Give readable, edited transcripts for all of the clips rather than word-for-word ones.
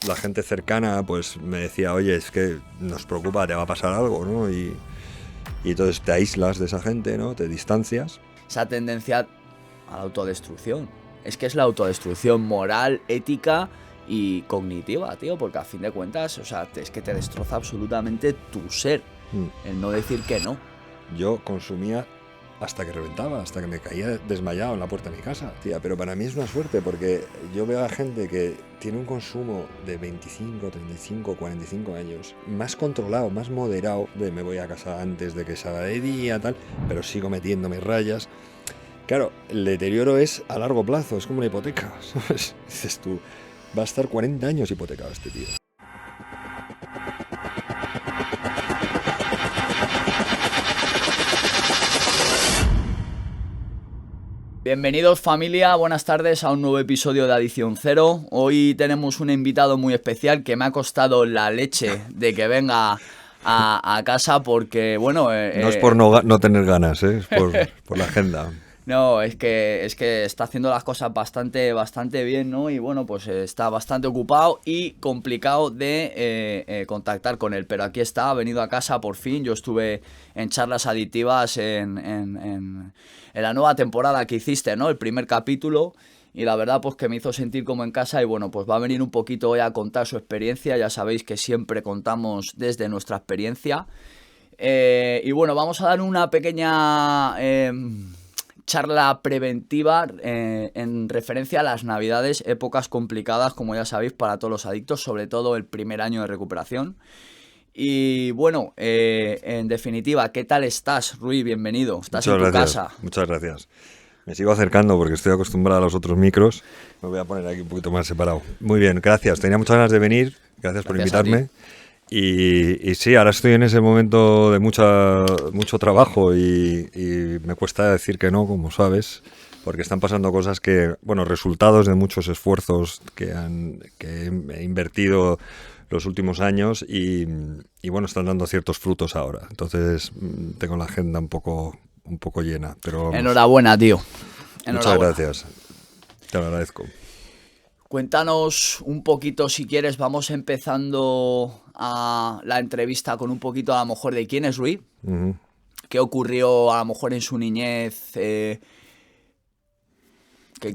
la gente cercana pues me decía, oye, es que nos preocupa, te va a pasar algo, ¿no? Y entonces te aíslas de esa gente, ¿no? Te distancias. Esa tendencia a la autodestrucción. Es que es la autodestrucción moral, ética y cognitiva, tío, porque a fin de cuentas, o sea, es que te destroza absolutamente tu ser, el no decir que no. Yo consumía hasta que reventaba, hasta que me caía desmayado en la puerta de mi casa, tía. Pero para mí es una suerte, porque yo veo a gente que tiene un consumo de 25, 35, 45 años, más controlado, más moderado, de me voy a casa antes de que salga de día, tal, pero sigo metiéndome rayas. Claro, el deterioro es a largo plazo, es como una hipoteca, ¿sabes? Dices tú, va a estar 40 años hipotecado este tío. Bienvenidos familia, buenas tardes a un nuevo episodio de Adicción Cero. Hoy tenemos un invitado muy especial que me ha costado la leche de que venga a casa porque, bueno... No es por no tener ganas, es por la agenda. No, es que está haciendo las cosas bastante bien, ¿no? Y bueno, pues está bastante ocupado y complicado de contactar con él. Pero aquí está, ha venido a casa por fin. Yo estuve en charlas adictivas en la nueva temporada que hiciste, ¿no? El primer capítulo. Y la verdad, pues que me hizo sentir como en casa. Y bueno, pues va a venir un poquito hoy a contar su experiencia. Ya sabéis que siempre contamos desde nuestra experiencia. Y bueno, vamos a dar una pequeña... charla preventiva en referencia a las navidades, épocas complicadas, como ya sabéis, para todos los adictos, sobre todo el primer año de recuperación. Y bueno, en definitiva, ¿qué tal estás, Rui? Bienvenido. Estás en tu casa. Muchas gracias. Me sigo acercando porque estoy acostumbrado a los otros micros. Me voy a poner aquí un poquito más separado. Muy bien, gracias. Tenía muchas ganas de venir. Gracias por invitarme. Y sí, ahora estoy en ese momento de mucho trabajo y me cuesta decir que no, como sabes, porque están pasando cosas que, bueno, resultados de muchos esfuerzos que he invertido los últimos años y bueno, están dando ciertos frutos ahora. Entonces tengo la agenda un poco llena. Pero vamos. Enhorabuena, tío. Enhorabuena. Muchas gracias. Te lo agradezco. Cuéntanos un poquito, si quieres, vamos empezando a la entrevista con un poquito a lo mejor de quién es Rui, qué ocurrió a lo mejor en su niñez, que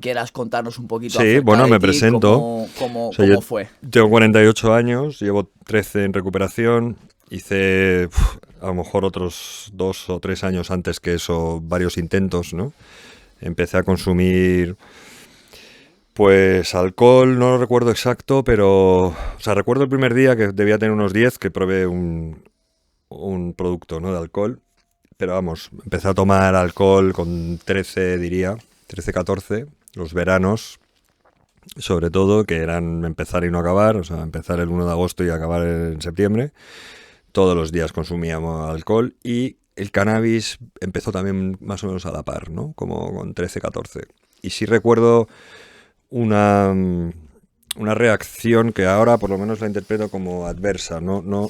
quieras contarnos un poquito. Sí, bueno, me presento. ¿Cómo fue? Tengo 48 años, llevo 13 en recuperación, hice a lo mejor otros 2 o 3 años antes que eso, varios intentos, ¿no? Empecé a consumir... Pues alcohol, no lo recuerdo exacto, pero... O sea, recuerdo el primer día que debía tener unos 10, que probé un producto, ¿no?, de alcohol. Pero vamos, empecé a tomar alcohol con 13, diría, 13, 14, los veranos, sobre todo, que eran empezar y no acabar, o sea, empezar el 1 de agosto y acabar en septiembre. Todos los días consumíamos alcohol y el cannabis empezó también más o menos a la par, ¿no?, como con 13, 14. Y sí recuerdo... Una reacción que ahora por lo menos la interpreto como adversa, no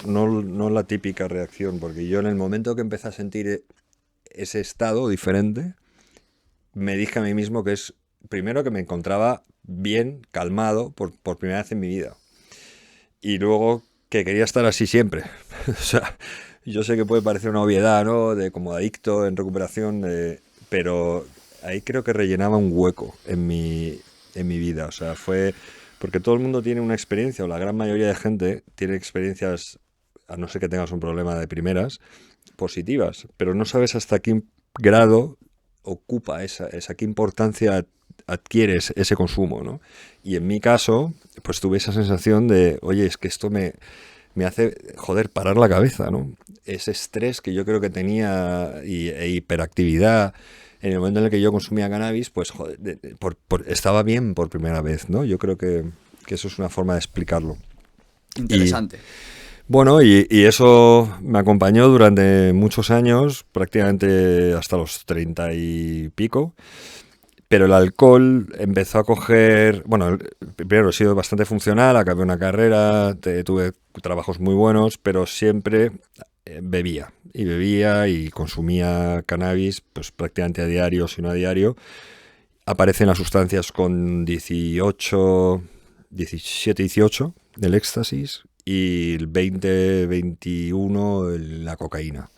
la típica reacción, porque yo en el momento que empecé a sentir ese estado diferente, me dije a mí mismo que es, primero, que me encontraba bien, calmado, por primera vez en mi vida, y luego que quería estar así siempre. O sea, yo sé que puede parecer una obviedad, ¿no?, de como adicto en recuperación, pero ahí creo que rellenaba un hueco en mi vida. O sea, fue porque todo el mundo tiene una experiencia, o la gran mayoría de gente tiene experiencias, a no ser que tengas un problema de primeras, positivas, pero no sabes hasta qué grado ocupa qué importancia adquieres ese consumo, ¿no? Y en mi caso, pues tuve esa sensación de, oye, es que esto me hace, joder, parar la cabeza, ¿no? Ese estrés que yo creo que tenía e hiperactividad en el momento en el que yo consumía cannabis, pues joder, estaba bien por primera vez, ¿no? Yo creo que eso es una forma de explicarlo. Interesante. Y eso me acompañó durante muchos años, prácticamente hasta los 30 y pico. Pero el alcohol empezó a coger... Bueno, primero he sido bastante funcional, acabé una carrera, tuve trabajos muy buenos, pero siempre bebía y consumía cannabis pues prácticamente a diario, si no a diario. Aparecen las sustancias con 18, 17, 18 el éxtasis y el 20, 21 la cocaína.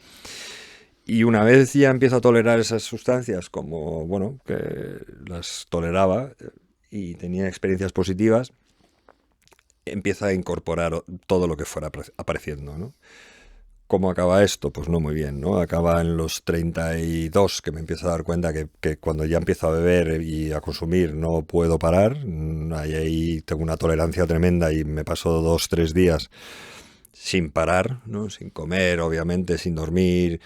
Y una vez ya empiezo a tolerar esas sustancias, como, bueno, que las toleraba y tenía experiencias positivas, empiezo a incorporar todo lo que fuera apareciendo, ¿no? ¿Cómo acaba esto? Pues no muy bien, ¿no? Acaba en los 32, que me empiezo a dar cuenta que cuando ya empiezo a beber y a consumir no puedo parar. Ahí tengo una tolerancia tremenda y me paso 2, 3 días sin parar, ¿no? Sin comer, obviamente, sin dormir.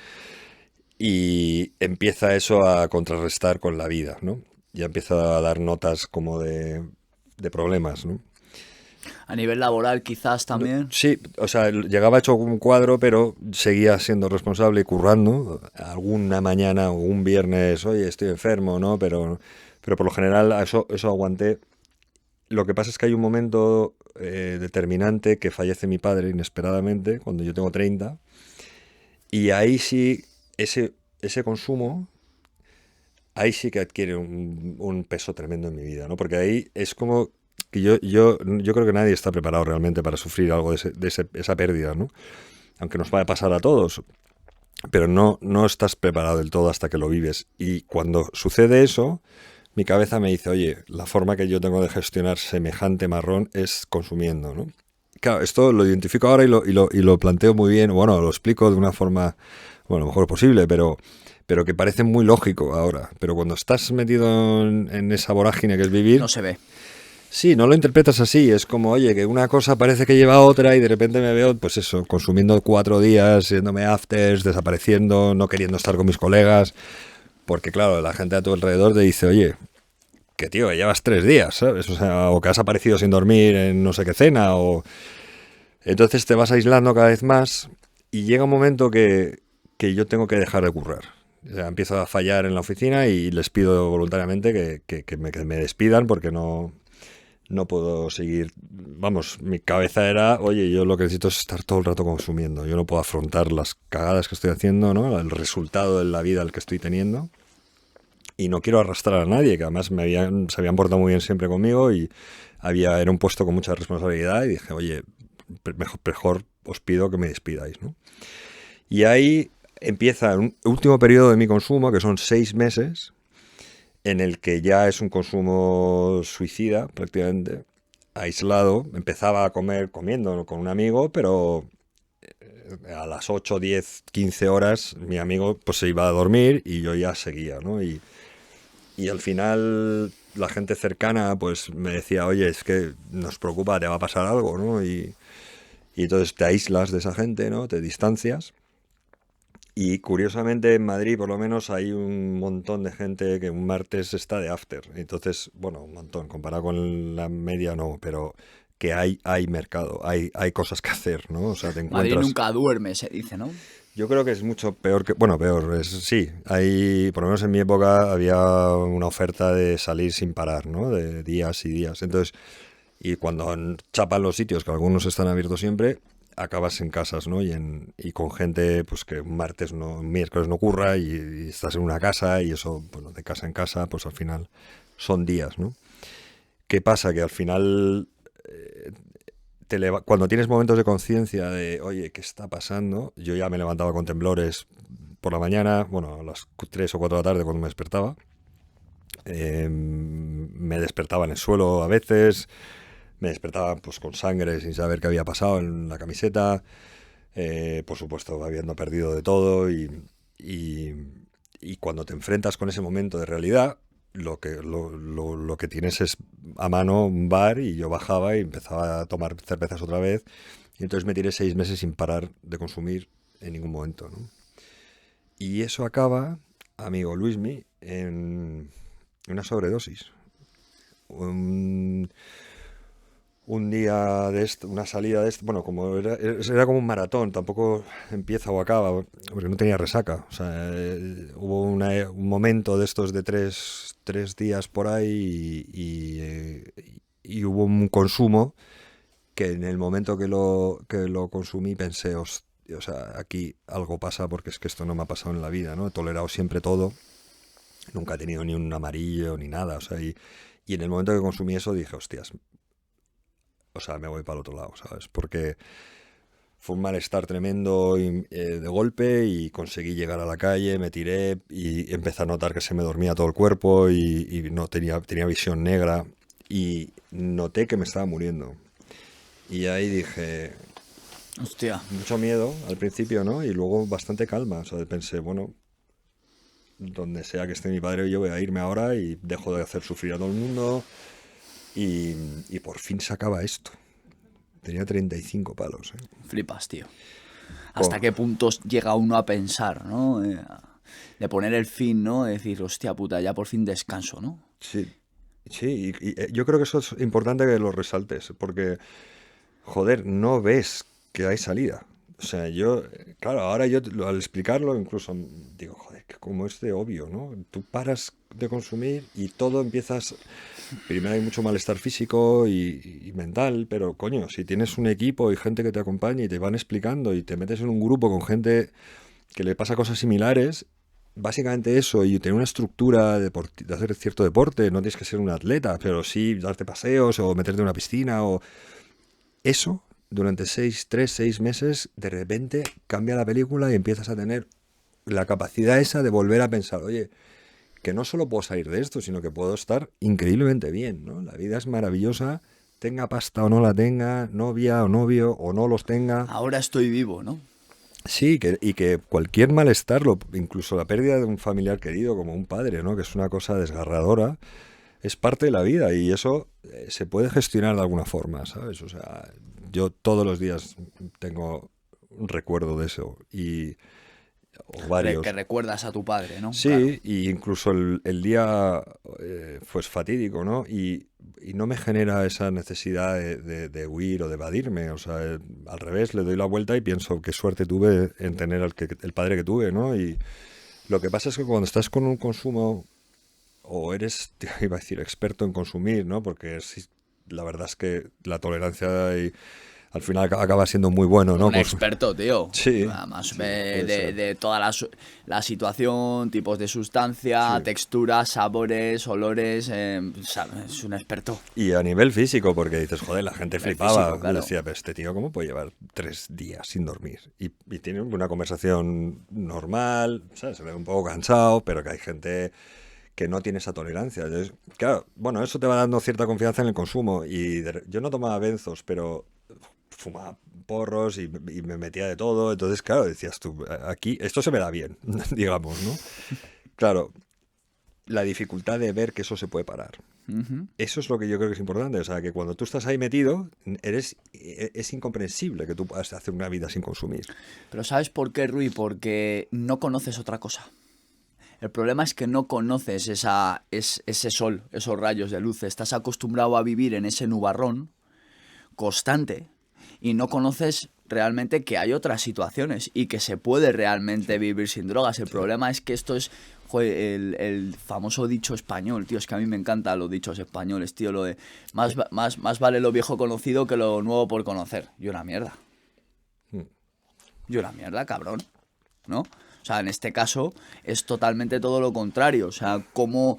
Y empieza eso a contrarrestar con la vida, ¿no? Ya empieza a dar notas como de problemas, ¿no? A nivel laboral quizás también. Sí, o sea, llegaba hecho un cuadro, pero seguía siendo responsable y currando. Alguna mañana o un viernes, oye, estoy enfermo, ¿no? Pero por lo general eso aguanté. Lo que pasa es que hay un momento determinante que fallece mi padre inesperadamente, cuando yo tengo 30, y ahí sí, ese consumo, ahí sí que adquiere un peso tremendo en mi vida, ¿no? Porque ahí es como que yo creo que nadie está preparado realmente para sufrir algo de esa pérdida, ¿no? Aunque nos va a pasar a todos, pero no estás preparado del todo hasta que lo vives. Y cuando sucede eso, mi cabeza me dice, oye, la forma que yo tengo de gestionar semejante marrón es consumiendo, ¿no? Claro, esto lo identifico ahora y lo planteo muy bien, bueno, lo explico de una forma, bueno, lo mejor posible, pero que parece muy lógico ahora. Pero cuando estás metido en esa vorágine que es vivir... No se ve. Sí, no lo interpretas así, es como, oye, que una cosa parece que lleva a otra y de repente me veo, pues eso, consumiendo 4 días, yéndome afters, desapareciendo, no queriendo estar con mis colegas, porque claro, la gente a tu alrededor te dice, oye, que tío, que llevas 3 días, ¿sabes? O sea, o que has aparecido sin dormir en no sé qué cena, o... Entonces te vas aislando cada vez más y llega un momento que yo tengo que dejar de currar. O sea, empiezo a fallar en la oficina y les pido voluntariamente que me despidan porque no puedo seguir. Vamos, mi cabeza era, oye, yo lo que necesito es estar todo el rato consumiendo. Yo no puedo afrontar las cagadas que estoy haciendo, ¿no? El resultado de la vida al que estoy teniendo. Y no quiero arrastrar a nadie, que además se habían portado muy bien siempre conmigo y era un puesto con mucha responsabilidad y dije, oye, mejor os pido que me despidáis, ¿no? Y ahí empieza un último periodo de mi consumo, que son 6 meses, en el que ya es un consumo suicida prácticamente, aislado. Empezaba a comiendo con un amigo, pero a las 8, 10, 15 horas mi amigo pues se iba a dormir y yo ya seguía, ¿no? Y al final la gente cercana pues me decía, oye, es que nos preocupa, te va a pasar algo, ¿no? Y entonces te aíslas de esa gente, ¿no? Te distancias. Y curiosamente en Madrid por lo menos hay un montón de gente que un martes está de after. Entonces, bueno, un montón, comparado con la media no, pero que hay mercado, hay cosas que hacer, ¿no? O sea, te Madrid encuentras... nunca duerme, se dice, ¿no? Yo creo que es mucho peor que... Bueno, peor, sí. Por lo menos en mi época había una oferta de salir sin parar, ¿no? De días y días. Entonces, y cuando chapan los sitios, que algunos están abiertos siempre, acabas en casas, ¿no? Y con gente, pues que un martes, no, un miércoles no ocurra y estás en una casa y eso, bueno, de casa en casa, pues al final son días, ¿no? ¿Qué pasa? Que al final, cuando tienes momentos de conciencia de, oye, ¿qué está pasando? Yo ya me levantaba con temblores por la mañana, bueno, a las 3 o 4 de la tarde cuando me despertaba. Me despertaba en el suelo a veces, me despertaba pues con sangre sin saber qué había pasado en la camiseta, por supuesto habiendo perdido de todo y, y cuando te enfrentas con ese momento de realidad, lo que tienes es a mano un bar y yo bajaba y empezaba a tomar cervezas otra vez y entonces me tiré 6 meses sin parar de consumir en ningún momento, ¿no? Y eso acaba, amigo Luismi, en una sobredosis. Un día de esto, una salida de esto, bueno, como era como un maratón, tampoco empieza o acaba, porque no tenía resaca. O sea, hubo un momento de estos de tres días por ahí y hubo un consumo que en el momento que lo consumí pensé, o sea, aquí algo pasa porque es que esto no me ha pasado en la vida, ¿no? He tolerado siempre todo, nunca he tenido ni un amarillo ni nada, o sea, y en el momento que consumí eso dije, hostias, o sea, me voy para el otro lado, ¿sabes? Porque fue un malestar tremendo de golpe y conseguí llegar a la calle, me tiré y empecé a notar que se me dormía todo el cuerpo y no tenía visión negra y noté que me estaba muriendo. Y ahí dije, Hostia. mucho miedo al principio, ¿no? Y luego bastante calma. O sea, pensé, bueno, donde sea que esté mi padre, yo voy a irme ahora y dejo de hacer sufrir a todo el mundo. Y por fin se acaba esto. Tenía 35 palos, ¿eh? Flipas, tío. Oh, ¿Hasta qué puntos llega uno a pensar, ¿no? De poner el fin, ¿no? De decir, hostia puta, ya por fin descanso, ¿no? sí, sí, yo creo que eso es importante que lo resaltes, porque, joder, no ves que hay salida. O sea, yo, claro, ahora yo al explicarlo incluso digo, joder, que como es de obvio, ¿no? Tú paras de consumir y todo empiezas. Primero hay mucho malestar físico y mental, pero coño, si tienes un equipo y gente que te acompaña y te van explicando y te metes en un grupo con gente que le pasa cosas similares, básicamente eso y tener una estructura de hacer cierto deporte, no tienes que ser un atleta, pero sí darte paseos o meterte en una piscina o eso, durante 6 meses, de repente cambia la película y empiezas a tener la capacidad esa de volver a pensar, oye, que no solo puedo salir de esto, sino que puedo estar increíblemente bien, ¿no? La vida es maravillosa, tenga pasta o no la tenga, novia o novio o no los tenga. Ahora estoy vivo, ¿no? Sí, y que cualquier malestar, incluso la pérdida de un familiar querido como un padre, ¿no? Que es una cosa desgarradora, es parte de la vida y eso se puede gestionar de alguna forma, ¿sabes? O sea, yo todos los días tengo un recuerdo de eso o Que varios. recuerdas a tu padre, ¿no? Claro. Sí, y incluso el día pues fatídico, ¿no? Y no me genera esa necesidad de huir o de evadirme, o sea, al revés, le doy la vuelta y pienso qué suerte tuve en tener el padre que tuve, ¿no? Y lo que pasa es que cuando estás con un consumo, o eres, iba a decir, experto en consumir, ¿no? Porque la verdad es que la tolerancia al final acaba siendo muy bueno, ¿no? Un experto, tío. Sí, Además, sí, puede ser. de toda la situación, tipos de sustancia, Sí. texturas, sabores, olores. Es un experto. Y a nivel físico, porque dices, joder, la gente El flipaba. físico, claro. Decía, pero este tío, ¿cómo puede llevar 3 días sin dormir? Y tiene una conversación normal, ¿sabes? Se ve un poco cansado, pero que hay gente que no tiene esa tolerancia. Entonces, claro, bueno, eso te va dando cierta confianza en el consumo. Yo no tomaba benzos, pero fumaba porros y me metía de todo. Entonces, claro, decías tú, aquí, esto se me da bien, digamos, ¿no? Claro, la dificultad de ver que eso se puede parar. Ujú. Eso es lo que yo creo que es importante. O sea, que cuando tú estás ahí metido, es incomprensible que tú puedas hacer una vida sin consumir. Pero ¿sabes por qué, Rui? Porque no conoces otra cosa. El problema es que no conoces ese sol, esos rayos de luz. Estás acostumbrado a vivir en ese nubarrón constante y no conoces realmente que hay otras situaciones y que se puede realmente vivir sin drogas. El Sí. problema es que esto es joder, el famoso dicho español, tío. Es que a mí me encantan los dichos españoles, tío. Lo de más vale lo viejo conocido que lo nuevo por conocer. Y una mierda. Mm. Y una mierda, cabrón. ¿No? O sea, en este caso es totalmente todo lo contrario. O sea, como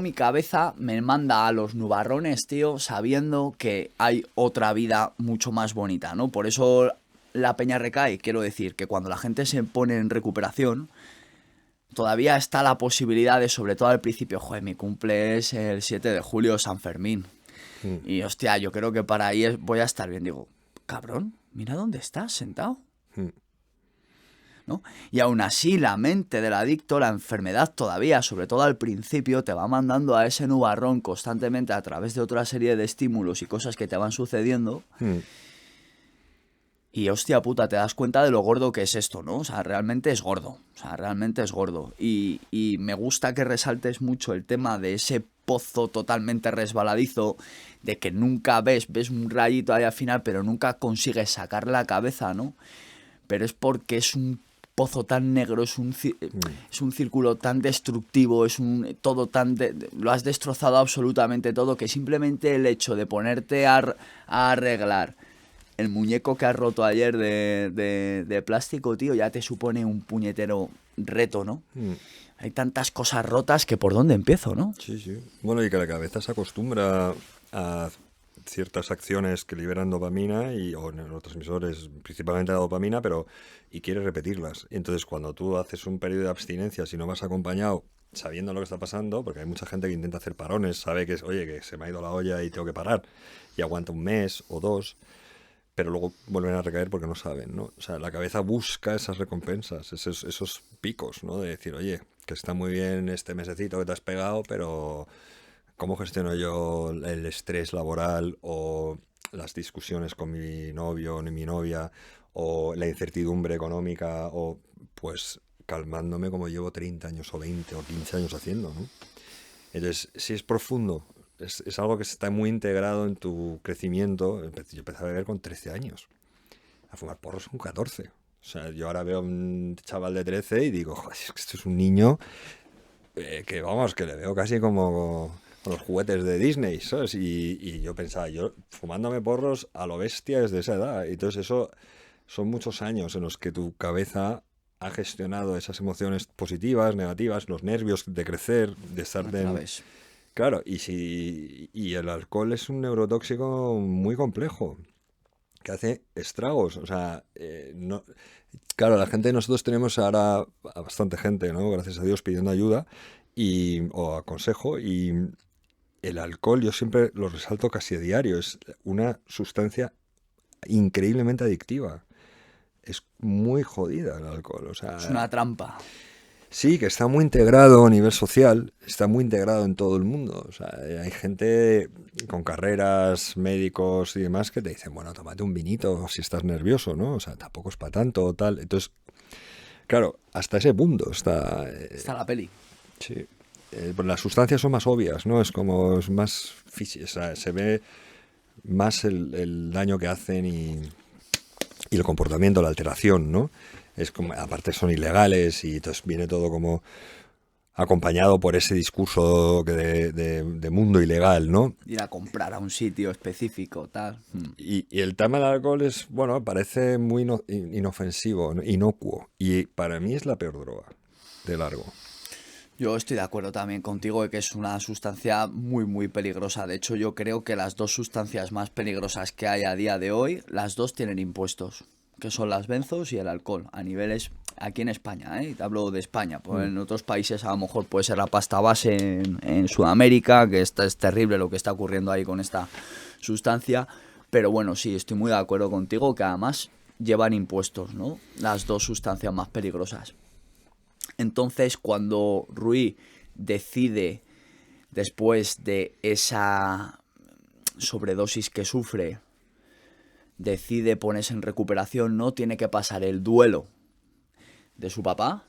mi cabeza me manda a los nubarrones, tío, sabiendo que hay otra vida mucho más bonita, ¿no? Por eso la peña recae. Quiero decir que cuando la gente se pone en recuperación, todavía está la posibilidad de, sobre todo al principio, joder, mi cumple es el 7 de julio, San Fermín. Mm. Y hostia, yo creo que para ahí voy a estar bien. Digo, cabrón, mira dónde estás sentado. Mm. ¿No? Y aún así la mente del adicto, la enfermedad todavía, sobre todo al principio, te va mandando a ese nubarrón constantemente a través de otra serie de estímulos y cosas que te van sucediendo. Mm. Y hostia puta, te das cuenta de lo gordo que es esto, ¿no? O sea, realmente es gordo. O sea, realmente es gordo. Y me gusta que resaltes mucho el tema de ese pozo totalmente resbaladizo, de que nunca ves un rayito ahí al final, pero nunca consigues sacar la cabeza, ¿no? Pero es porque es un pozo tan negro, es un círculo tan destructivo, todo tan lo has destrozado absolutamente todo, que simplemente el hecho de ponerte a arreglar el muñeco que has roto ayer de plástico, tío, ya te supone un puñetero reto, ¿no? Mm. Hay tantas cosas rotas que por dónde empiezo, ¿no? Sí, sí. Bueno, y que la cabeza se acostumbra a ciertas acciones que liberan dopamina o neurotransmisores, principalmente la dopamina, y quieres repetirlas. Y entonces cuando tú haces un periodo de abstinencia, si no vas acompañado, sabiendo lo que está pasando, porque hay mucha gente que intenta hacer parones, sabe que oye, que se me ha ido la olla y tengo que parar, y aguanta un mes o dos, pero luego vuelven a recaer porque no saben, ¿no? O sea, la cabeza busca esas recompensas, esos picos, ¿no? De decir, oye, que está muy bien este mesecito que te has pegado, pero ¿cómo gestiono yo el estrés laboral o las discusiones con mi novio o mi novia o la incertidumbre económica o pues calmándome como llevo 30 años o 20 o 15 años haciendo, ¿no? Entonces, si es profundo, es algo que está muy integrado en tu crecimiento. Yo empecé a beber con 13 años, a fumar porros con 14. O sea, yo ahora veo a un chaval de 13 y digo, joder, es que esto es un niño que vamos, que le veo casi como con los juguetes de Disney, ¿sabes? Y yo pensaba, yo fumándome porros a lo bestia desde esa edad. Entonces eso son muchos años en los que tu cabeza ha gestionado esas emociones positivas, negativas, los nervios de crecer, de estar en... Claro, y el alcohol es un neurotóxico muy complejo que hace estragos. O sea, no, claro, la gente, nosotros tenemos ahora a bastante gente, ¿no? Gracias a Dios, pidiendo ayuda o aconsejo. Y el alcohol, yo siempre lo resalto casi a diario, es una sustancia increíblemente adictiva. Es muy jodida el alcohol. O sea, es una trampa. Sí, que está muy integrado a nivel social, está muy integrado en todo el mundo. O sea, hay gente con carreras, médicos y demás que te dicen, bueno, tómate un vinito si estás nervioso, ¿no? O sea, tampoco es para tanto, tal. Entonces, claro, hasta ese punto está... Está la peli. Sí. Pues las sustancias son más obvias, ¿no? Es más físico, o sea, se ve más el daño que hacen y el comportamiento, la alteración, ¿no? Es como, aparte son ilegales y entonces viene todo como acompañado por ese discurso de mundo ilegal, ¿no? Ir a comprar a un sitio específico, tal. Y el tema del alcohol es, bueno, parece muy inofensivo, ¿no? Inocuo. Y para mí es la peor droga, de largo. Yo estoy de acuerdo también contigo de que es una sustancia muy, muy peligrosa. De hecho, yo creo que las dos sustancias más peligrosas que hay a día de hoy, las dos tienen impuestos, que son las benzos y el alcohol, a niveles aquí en España, ¿eh? Te hablo de España, pues en otros países a lo mejor puede ser la pasta base en Sudamérica, que es terrible lo que está ocurriendo ahí con esta sustancia, pero bueno, sí, estoy muy de acuerdo contigo que además llevan impuestos, ¿no? Las dos sustancias más peligrosas. Entonces, cuando Rui decide, después de esa sobredosis que sufre, decide ponerse en recuperación, no tiene que pasar el duelo de su papá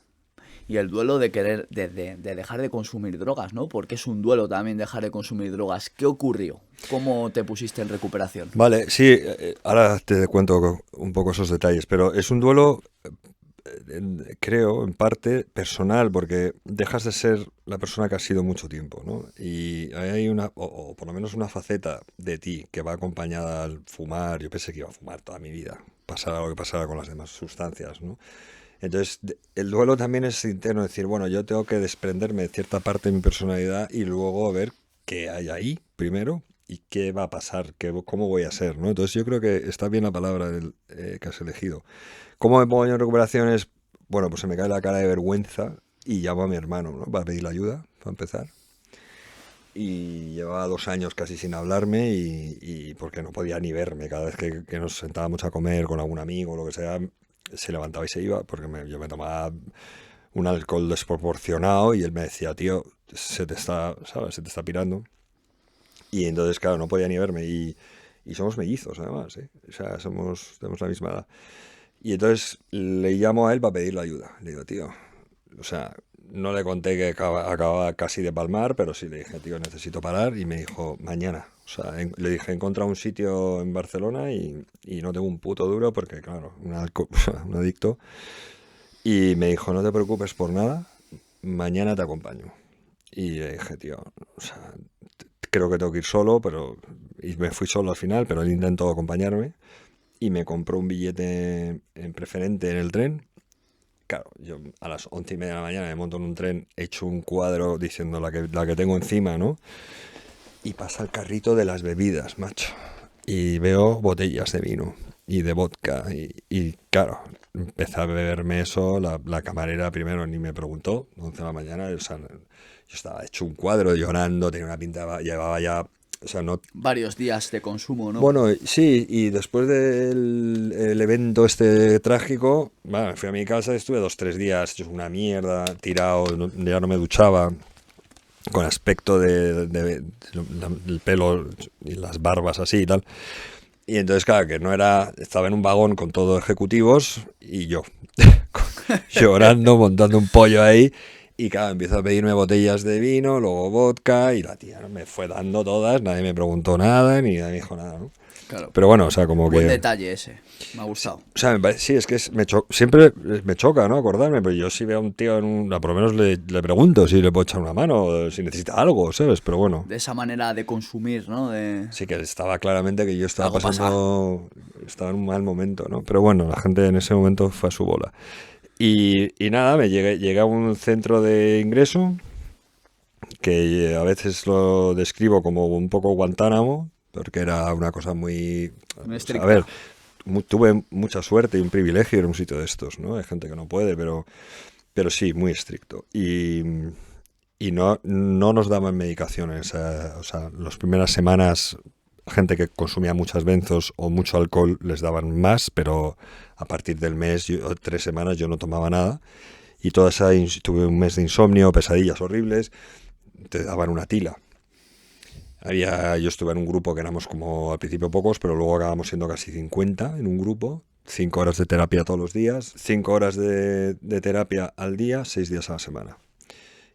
y el duelo de querer de dejar de consumir drogas, ¿no? Porque es un duelo también dejar de consumir drogas. ¿Qué ocurrió? ¿Cómo te pusiste en recuperación? Vale, sí, ahora te cuento un poco esos detalles, pero es un duelo, creo, en parte personal, porque dejas de ser la persona que has sido mucho tiempo, ¿no? Y hay o por lo menos una faceta de ti que va acompañada al fumar. Yo pensé que iba a fumar toda mi vida, pasara lo que pasara con las demás sustancias, ¿no? Entonces, el duelo también es interno, decir, bueno, yo tengo que desprenderme de cierta parte de mi personalidad y luego ver qué hay ahí primero y qué va a pasar, cómo voy a ser, ¿no? Entonces, yo creo que está bien la palabra que has elegido. ¿Cómo me pongo yo en recuperación? Bueno, pues se me cae la cara de vergüenza y llamo a mi hermano, ¿no? Para pedirle ayuda, para empezar. Y llevaba 2 años casi sin hablarme y porque no podía ni verme. Cada vez que nos sentábamos a comer con algún amigo o lo que sea, se levantaba y se iba porque yo me tomaba un alcohol desproporcionado y él me decía, tío, se te está, ¿sabes? Se te está pirando. Y entonces, claro, no podía ni verme y somos mellizos además, ¿eh? O sea, tenemos la misma edad. Y entonces le llamo a él para pedirle ayuda. Le digo, tío, o sea, no le conté que acababa casi de palmar, pero sí le dije, tío, necesito parar. Y me dijo, mañana. O sea, le dije, he encontrado un sitio en Barcelona y no tengo un puto duro porque, claro, un adicto. Y me dijo, no te preocupes por nada, mañana te acompaño. Y le dije, tío, o sea, creo que tengo que ir solo, y me fui solo al final, pero él intentó acompañarme y me compró un billete en preferente en el tren. Claro, yo a las 11:30 de la mañana me monto en un tren, hecho un cuadro diciendo la que tengo encima, ¿no? y pasa el carrito de las bebidas, macho. Y veo botellas de vino y de vodka. Y claro, empecé a beberme eso. La camarera primero ni me preguntó, 11 de la mañana. O sea, yo estaba hecho un cuadro llorando, tenía una pinta, llevaba ya. O sea, no. Varios días de consumo, ¿no? Bueno, sí, y después del el evento este trágico, bueno, fui a mi casa y estuve 2, 3 días hecho una mierda, tirado, ya no me duchaba, con aspecto el pelo y las barbas así y tal. Y entonces, claro, que no era, estaba en un vagón con todos ejecutivos y yo, llorando, montando un pollo ahí. Y claro, empiezo a pedirme botellas de vino, luego vodka, y la tía me fue dando todas, nadie me preguntó nada, ni nadie me dijo nada, ¿no? Claro. Pero bueno, o sea, como Buen que... detalle ese. Me ha gustado. O sea, sí, es que siempre me choca, ¿no? Acordarme, pero yo si veo a un tío por lo menos le pregunto si le puedo echar una mano, o si necesita algo, ¿sabes? Pero bueno, De esa manera de consumir, ¿no? De... sí que estaba claramente que yo estaba Algo estaba en un mal momento, ¿no? Pero bueno, la gente en ese momento fue a su bola. Y nada, llegué a un centro de ingreso que a veces lo describo como un poco Guantánamo, porque era una cosa muy... Muy O sea, a estricta. ver, tuve mucha suerte y un privilegio ir a un sitio de estos, ¿no? Hay gente que no puede, pero sí, muy estricto. Y no nos daban medicaciones. O sea, las primeras semanas, gente que consumía muchas benzos o mucho alcohol les daban más, pero a partir del mes, 3 semanas, yo no tomaba nada. Y tuve un mes de insomnio, pesadillas horribles, te daban una tila. Yo estuve en un grupo que éramos como al principio pocos, pero luego acabamos siendo casi 50 en un grupo. 5 horas de terapia todos los días, 5 horas de terapia al día, 6 días a la semana.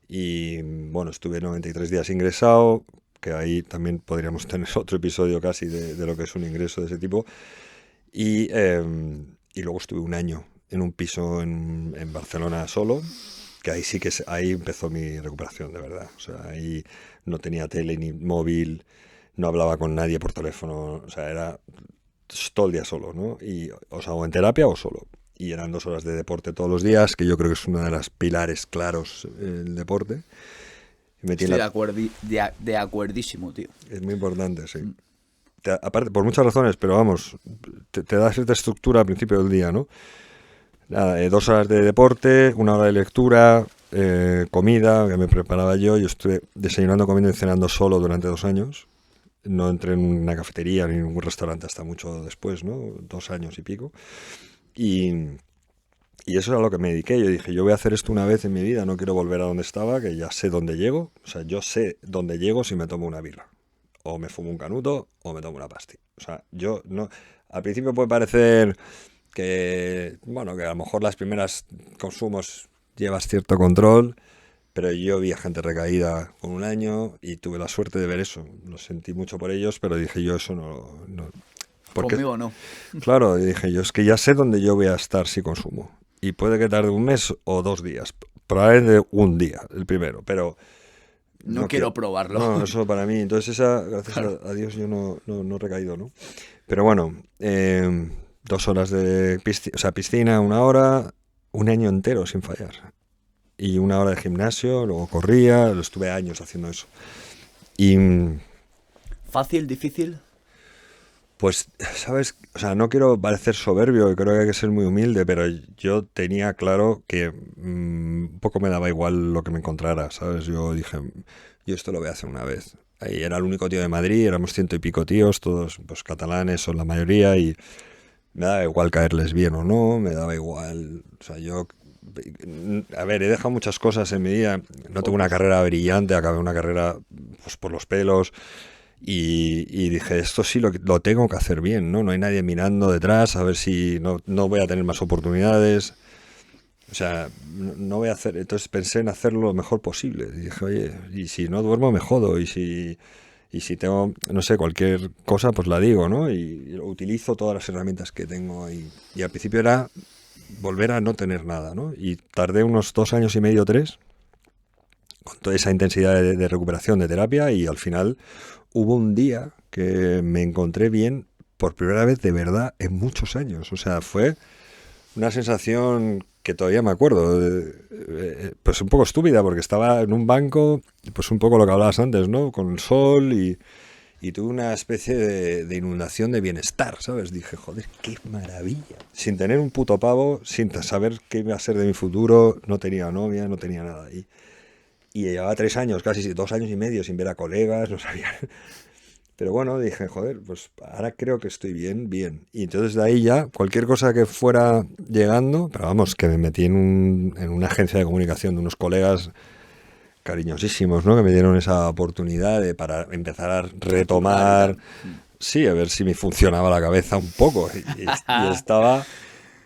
Y bueno, estuve 93 días ingresado, que ahí también podríamos tener otro episodio casi de lo que es un ingreso de ese tipo. Y luego estuve un año en un piso en Barcelona solo, que ahí sí que ahí empezó mi recuperación de verdad. O sea, ahí no tenía tele ni móvil, no hablaba con nadie por teléfono, o sea, era todo el día solo, ¿no? Y, o sea, o en terapia o solo. Y eran 2 horas de deporte todos los días, que yo creo que es uno de los pilares claros el deporte. Estoy de acuerdísimo, tío. Es muy importante, sí. Aparte, por muchas razones, pero vamos, te da cierta estructura al principio del día, ¿no? Nada, 2 horas de deporte, 1 hora de lectura, comida, que me preparaba yo. Yo estuve desayunando, comiendo y cenando solo durante 2 años. No entré en una cafetería ni en un restaurante hasta mucho después, ¿no? 2 años y pico. Y eso es a lo que me dediqué. Yo dije, yo voy a hacer esto una vez en mi vida, no quiero volver a donde estaba, que ya sé dónde llego. O sea, yo sé dónde llego si me tomo una birra. O me fumo un canuto o me tomo una pastilla. O sea, yo no... Al principio puede parecer que, bueno, que a lo mejor las primeras consumos llevas cierto control, pero yo vi a gente recaída con un año y tuve la suerte de ver eso. Lo sentí mucho por ellos, pero dije yo eso no porque, Conmigo no. claro, dije yo, es que ya sé dónde yo voy a estar si consumo. Y puede que tarde un mes o 2 días. Probablemente un día, el primero, pero... No quiero probarlo. No, eso para mí. Entonces gracias Claro. a Dios yo no he recaído, ¿no? Pero bueno, 2 horas de piscina, 1 hora, un año entero sin fallar. Y 1 hora de gimnasio, luego corría, lo estuve años haciendo eso. Y ¿Fácil, difícil? pues, ¿sabes? O sea, no quiero parecer soberbio, creo que hay que ser muy humilde, pero yo tenía claro que un poco me daba igual lo que me encontrara, ¿sabes? Yo dije, yo esto lo voy a hacer una vez. Ahí era el único tío de Madrid, éramos 100 y pico tíos, todos pues catalanes son la mayoría, y me daba igual caerles bien o no, me daba igual, o sea, yo... A ver, he dejado muchas cosas en mi vida, no tengo una carrera brillante, acabé una carrera pues por los pelos, y dije, esto sí lo tengo que hacer bien, ¿no? No hay nadie mirando detrás, a ver si no voy a tener más oportunidades. O sea, no voy a hacer... Entonces pensé en hacerlo lo mejor posible. Y dije, oye, y si no duermo me jodo, y si tengo, no sé, cualquier cosa, pues la digo, ¿no? Y utilizo todas las herramientas que tengo. Y al principio era volver a no tener nada, ¿no? Y tardé unos 2 años y medio, 3, con toda esa intensidad de recuperación, de terapia, y al final hubo un día que me encontré bien por primera vez de verdad en muchos años. O sea, fue una sensación que todavía me acuerdo, pues un poco estúpida, porque estaba en un banco, pues un poco lo que hablabas antes, ¿no? Con el sol y tuve una especie de inundación de bienestar, ¿sabes? Dije, joder, qué maravilla. Sin tener un puto pavo, sin saber qué iba a ser de mi futuro, no tenía novia, no tenía nada. Y llevaba 3 años, casi 2 años y medio sin ver a colegas, no sabía. Pero bueno, dije, joder, pues ahora creo que estoy bien, bien. Y entonces de ahí ya, cualquier cosa que fuera llegando, pero vamos, que me metí en una agencia de comunicación de unos colegas cariñosísimos, ¿no? Que me dieron esa oportunidad para empezar a Currar y retomar, tal. sí, a ver si me funcionaba la cabeza un poco. Y estaba,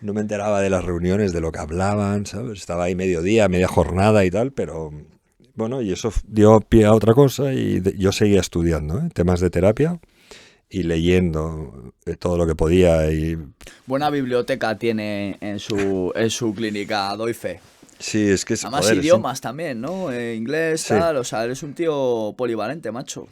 no me enteraba de las reuniones, de lo que hablaban, ¿sabes? Estaba ahí mediodía, media jornada y tal, pero bueno, y eso dio pie a otra cosa y yo seguía estudiando, ¿eh? Temas de terapia y leyendo todo lo que podía y Buena biblioteca tiene en su clínica, doy fe. sí, es que es, Además joder, idiomas también, ¿no? Inglés, sí. tal, o sea, eres un tío polivalente, macho.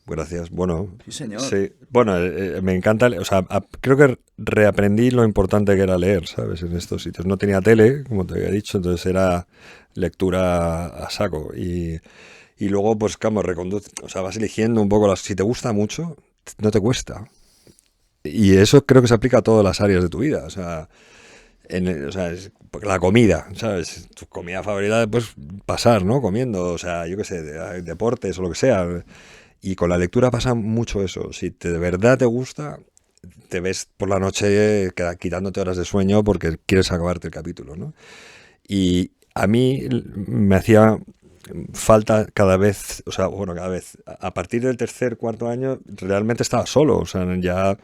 Gracias. Bueno, Sí, señor. sí. Bueno, me encanta, o sea, creo que reaprendí lo importante que era leer, ¿sabes? En estos sitios. No tenía tele, como te había dicho, entonces era lectura a saco. Y luego, pues, claro, reconduce, o sea, vas eligiendo un poco si te gusta mucho, no te cuesta. Y eso creo que se aplica a todas las áreas de tu vida. O sea, o sea, la comida, ¿sabes? Tu comida favorita, pues pasar, ¿no? Comiendo, o sea, yo qué sé, deportes o lo que sea. Y con la lectura pasa mucho eso. Si de verdad te gusta, te ves por la noche quitándote horas de sueño porque quieres acabarte el capítulo, ¿no? Y a mí me hacía falta cada vez, o sea, bueno, cada vez, a partir del tercer, cuarto año, realmente estaba solo, o sea, ya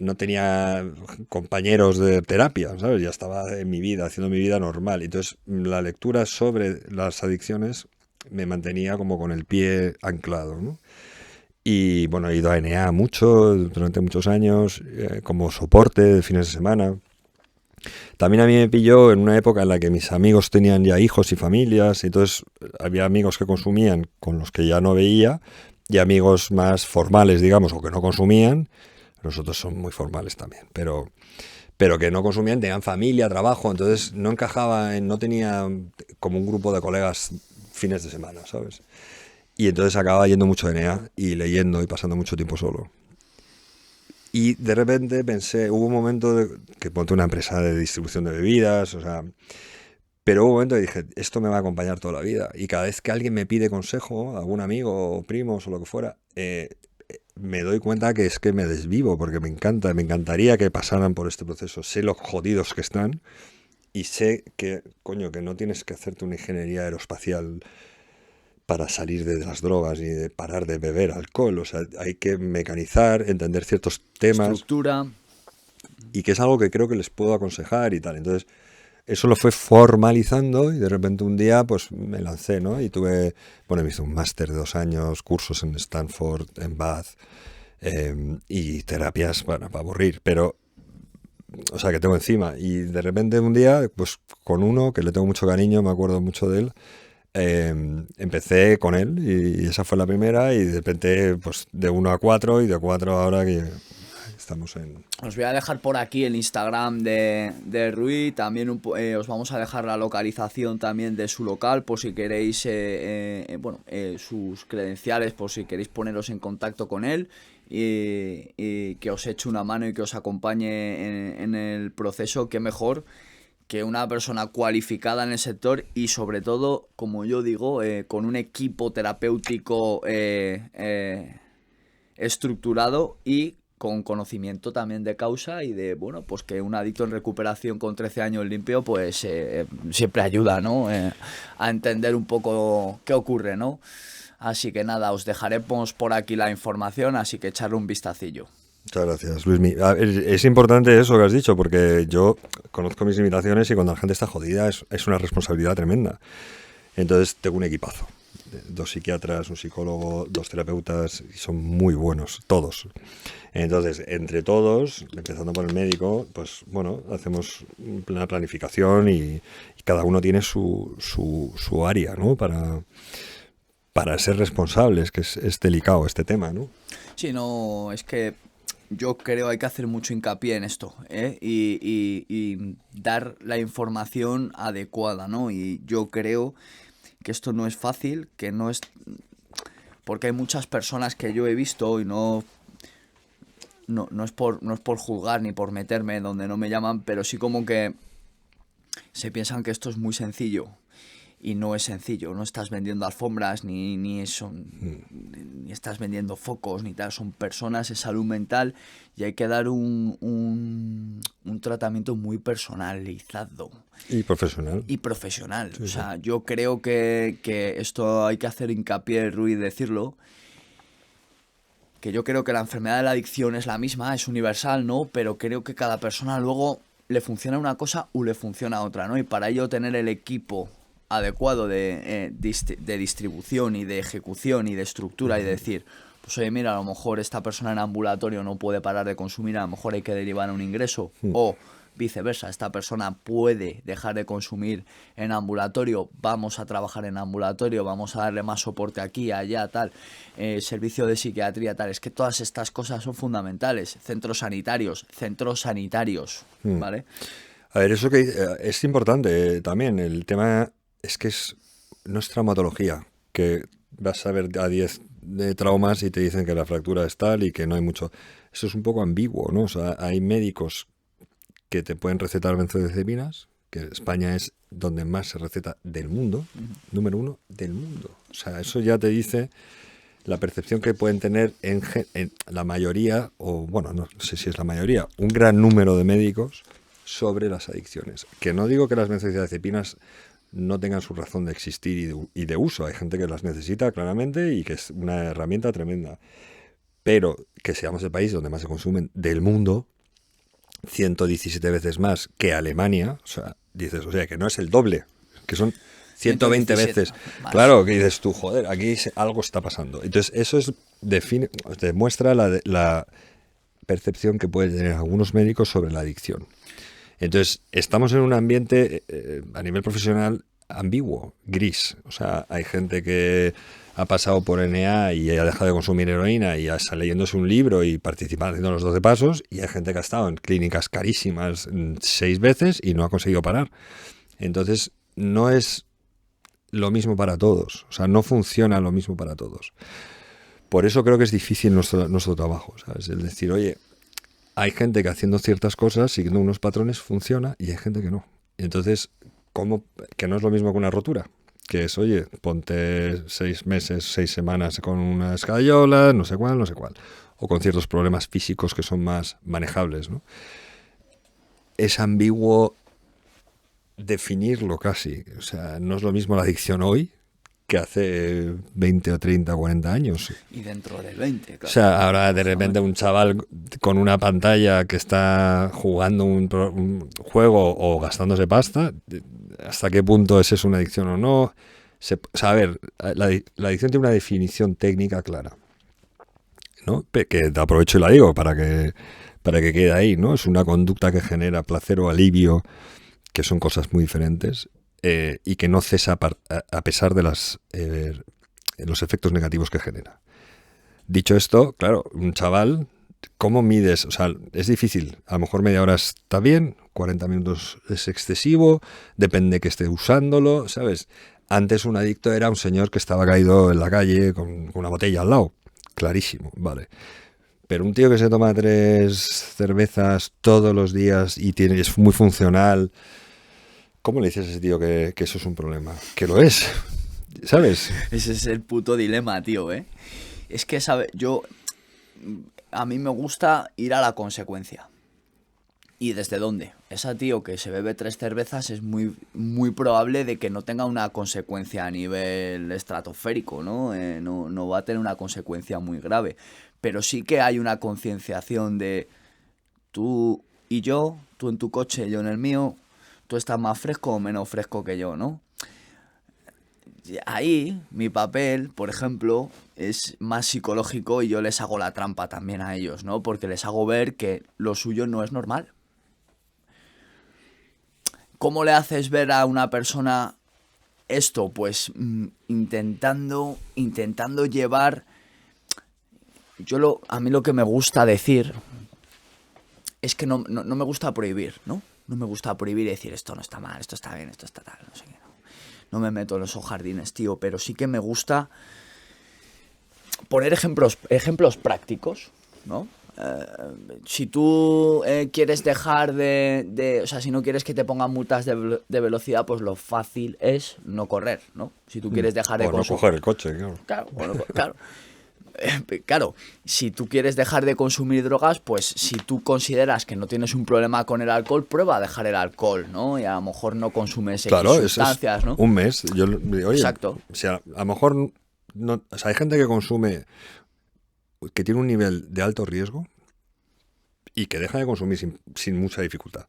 no tenía compañeros de terapia, ¿sabes? Ya estaba en mi vida, haciendo mi vida normal. Entonces, la lectura sobre las adicciones me mantenía como con el pie anclado, ¿no? Y bueno, he ido a NA mucho, durante muchos años, como soporte de fines de semana. También a mí me pilló en una época en la que mis amigos tenían ya hijos y familias, y entonces había amigos que consumían con los que ya no veía, y amigos más formales, digamos, o que no consumían. Nosotros son muy formales también, pero que no consumían, tenían familia, trabajo, entonces no encajaba, no tenía como un grupo de colegas fines de semana, ¿sabes? Y entonces acababa yendo mucho a NA y leyendo y pasando mucho tiempo solo. Y de repente pensé, hubo un momento que monté una empresa de distribución de bebidas, o sea, pero hubo un momento que dije, esto me va a acompañar toda la vida. Y cada vez que alguien me pide consejo, algún amigo o primos o lo que fuera, me doy cuenta que es que me desvivo porque me encanta, me encantaría que pasaran por este proceso. Sé lo jodidos que están y sé que, coño, que no tienes que hacerte una ingeniería aeroespacial para salir de las drogas y de parar de beber alcohol. O sea, hay que mecanizar, entender ciertos temas Estructura. y que es algo que creo que les puedo aconsejar y tal. Entonces, eso lo fue formalizando y de repente un día pues me lancé, ¿no? Y tuve, bueno, he visto un máster de 2 años, cursos en Stanford, en Bath y terapias, bueno, para aburrir, pero, o sea, que tengo encima. Y de repente un día, pues con uno que le tengo mucho cariño, me acuerdo mucho de él, empecé con él y esa fue la primera y de repente pues de 1 a 4 y de 4 ahora que estamos en... Os voy a dejar por aquí el Instagram de Rui, también os vamos a dejar la localización también de su local por si queréis, sus credenciales, por si queréis poneros en contacto con él y que os eche una mano y que os acompañe en el proceso, qué mejor que una persona cualificada en el sector y sobre todo, como yo digo, con un equipo terapéutico estructurado y con conocimiento también de causa y de, bueno, pues que un adicto en recuperación con 13 años limpio, pues siempre ayuda, ¿no? A entender un poco qué ocurre, ¿no? Así que nada, os dejaremos por aquí la información, así que echarle un vistacillo. Muchas gracias, Luismi. Es importante eso que has dicho, porque yo conozco mis limitaciones y cuando la gente está jodida es una responsabilidad tremenda. Entonces tengo un equipazo. 2 psiquiatras, un psicólogo, 2 terapeutas, y son muy buenos, todos. Entonces, entre todos, empezando por el médico, pues bueno, hacemos una planificación y cada uno tiene su área, ¿no? Para ser responsables, que es delicado este tema, ¿no? Sí, no, es que yo creo hay que hacer mucho hincapié en esto, ¿eh? Y dar la información adecuada, ¿no? Y yo creo que esto no es fácil, que no es... Porque hay muchas personas que yo he visto y no es por juzgar ni por meterme donde no me llaman, pero sí como que se piensan que esto es muy sencillo. Y no es sencillo, no estás vendiendo alfombras, ni estás vendiendo focos, ni tal, son personas, es salud mental y hay que dar un tratamiento muy personalizado. Y profesional. Y profesional. Sí, O sí. sea, yo creo que esto hay que hacer hincapié, Rui, decirlo, que yo creo que la enfermedad de la adicción es la misma, es universal, ¿no? Pero creo que cada persona luego le funciona una cosa o le funciona otra, ¿no? Y para ello tener el equipo adecuado de distribución y de ejecución y de estructura y de decir, pues oye, mira, a lo mejor esta persona en ambulatorio no puede parar de consumir, a lo mejor hay que derivar a un ingreso, o viceversa, esta persona puede dejar de consumir en ambulatorio, vamos a trabajar en ambulatorio, vamos a darle más soporte aquí, allá, tal, servicio de psiquiatría, tal, es que todas estas cosas son fundamentales, centros sanitarios, ¿vale? A ver, eso que es importante también. El tema es que no es traumatología, que vas a ver a 10 de traumas y te dicen que la fractura es tal y que no hay mucho. Eso es un poco ambiguo, ¿no? O sea, hay médicos que te pueden recetar benzodiazepinas, que España es donde más se receta del mundo, número 1 del mundo. O sea, eso ya te dice la percepción que pueden tener en la mayoría, o bueno, no sé si es la mayoría, un gran número de médicos sobre las adicciones. Que no digo que las benzodiazepinas no tengan su razón de existir y de uso. Hay gente que las necesita claramente y que es una herramienta tremenda. Pero que seamos el país donde más se consumen del mundo, 117 veces más que Alemania, o sea, dices, o sea, que no es el doble, que son 120 veces. Más. Claro, que dices tú, joder, aquí algo está pasando. Entonces, eso demuestra la percepción que pueden tener algunos médicos sobre la adicción. Entonces, estamos en un ambiente a nivel profesional ambiguo, gris. O sea, hay gente que ha pasado por NA y ha dejado de consumir heroína y ya está leyéndose un libro y participando en los 12 pasos, y hay gente que ha estado en clínicas carísimas 6 veces y no ha conseguido parar. Entonces, no es lo mismo para todos. O sea, no funciona lo mismo para todos. Por eso creo que es difícil nuestro trabajo, ¿sabes? El decir, oye, hay gente que haciendo ciertas cosas, siguiendo unos patrones, funciona, y hay gente que no. Entonces, ¿cómo? Que no es lo mismo que una rotura. Que es, oye, ponte 6 meses, 6 semanas con una escayola, no sé cuál, no sé cuál. O con ciertos problemas físicos que son más manejables, ¿no? Es ambiguo definirlo casi. O sea, no es lo mismo la adicción hoy que hace 20 o 30 o 40 años. Y dentro del 20, claro. O sea, ahora de repente un chaval con una pantalla que está jugando un juego o gastándose pasta, ¿hasta qué punto es eso una adicción o no? O sea, a ver, la adicción tiene una definición técnica clara, ¿no? Que te aprovecho y la digo para que quede ahí, ¿no? Es una conducta que genera placer o alivio, que son cosas muy diferentes, y que no cesa a pesar de los efectos negativos que genera. Dicho esto, claro, un chaval, ¿cómo mides? O sea, es difícil. A lo mejor media hora está bien, 40 minutos es excesivo, depende que esté usándolo, ¿sabes? Antes un adicto era un señor que estaba caído en la calle con una botella al lado. Clarísimo, vale. Pero un tío que se toma 3 cervezas todos los días y es muy funcional, ¿cómo le dices a ese tío que eso es un problema? Que lo es, ¿sabes? Ese es el puto dilema, tío, ¿eh? Es que, ¿sabes? A mí me gusta ir a la consecuencia. ¿Y desde dónde? Ese tío que se bebe 3 cervezas es muy, muy probable de que no tenga una consecuencia a nivel estratosférico, ¿no? No va a tener una consecuencia muy grave. Pero sí que hay una concienciación de tú y yo, tú en tu coche, yo en el mío, tú estás más fresco o menos fresco que yo, ¿no? Ahí mi papel, por ejemplo, es más psicológico y yo les hago la trampa también a ellos, ¿no? Porque les hago ver que lo suyo no es normal. ¿Cómo le haces ver a una persona esto? Pues intentando llevar A mí lo que me gusta decir es que no me gusta prohibir, ¿no? No me gusta prohibir y decir esto no está mal, esto está bien, esto está tal, no sé qué. No me meto en esos jardines, tío, pero sí que me gusta poner ejemplos prácticos, ¿no? Si tú quieres dejar o sea, si no quieres que te pongan multas de velocidad, pues lo fácil es no correr, ¿no? Si tú quieres dejar de O no coger el coche, claro. Claro, bueno, claro. Claro, si tú quieres dejar de consumir drogas, pues si tú consideras que no tienes un problema con el alcohol, prueba a dejar el alcohol, ¿no? Y a lo mejor no consumes X Claro, sustancias, ¿no? un mes. Oye, Exacto. O sea, a lo mejor no, o sea, hay gente que consume, que tiene un nivel de alto riesgo y que deja de consumir sin mucha dificultad.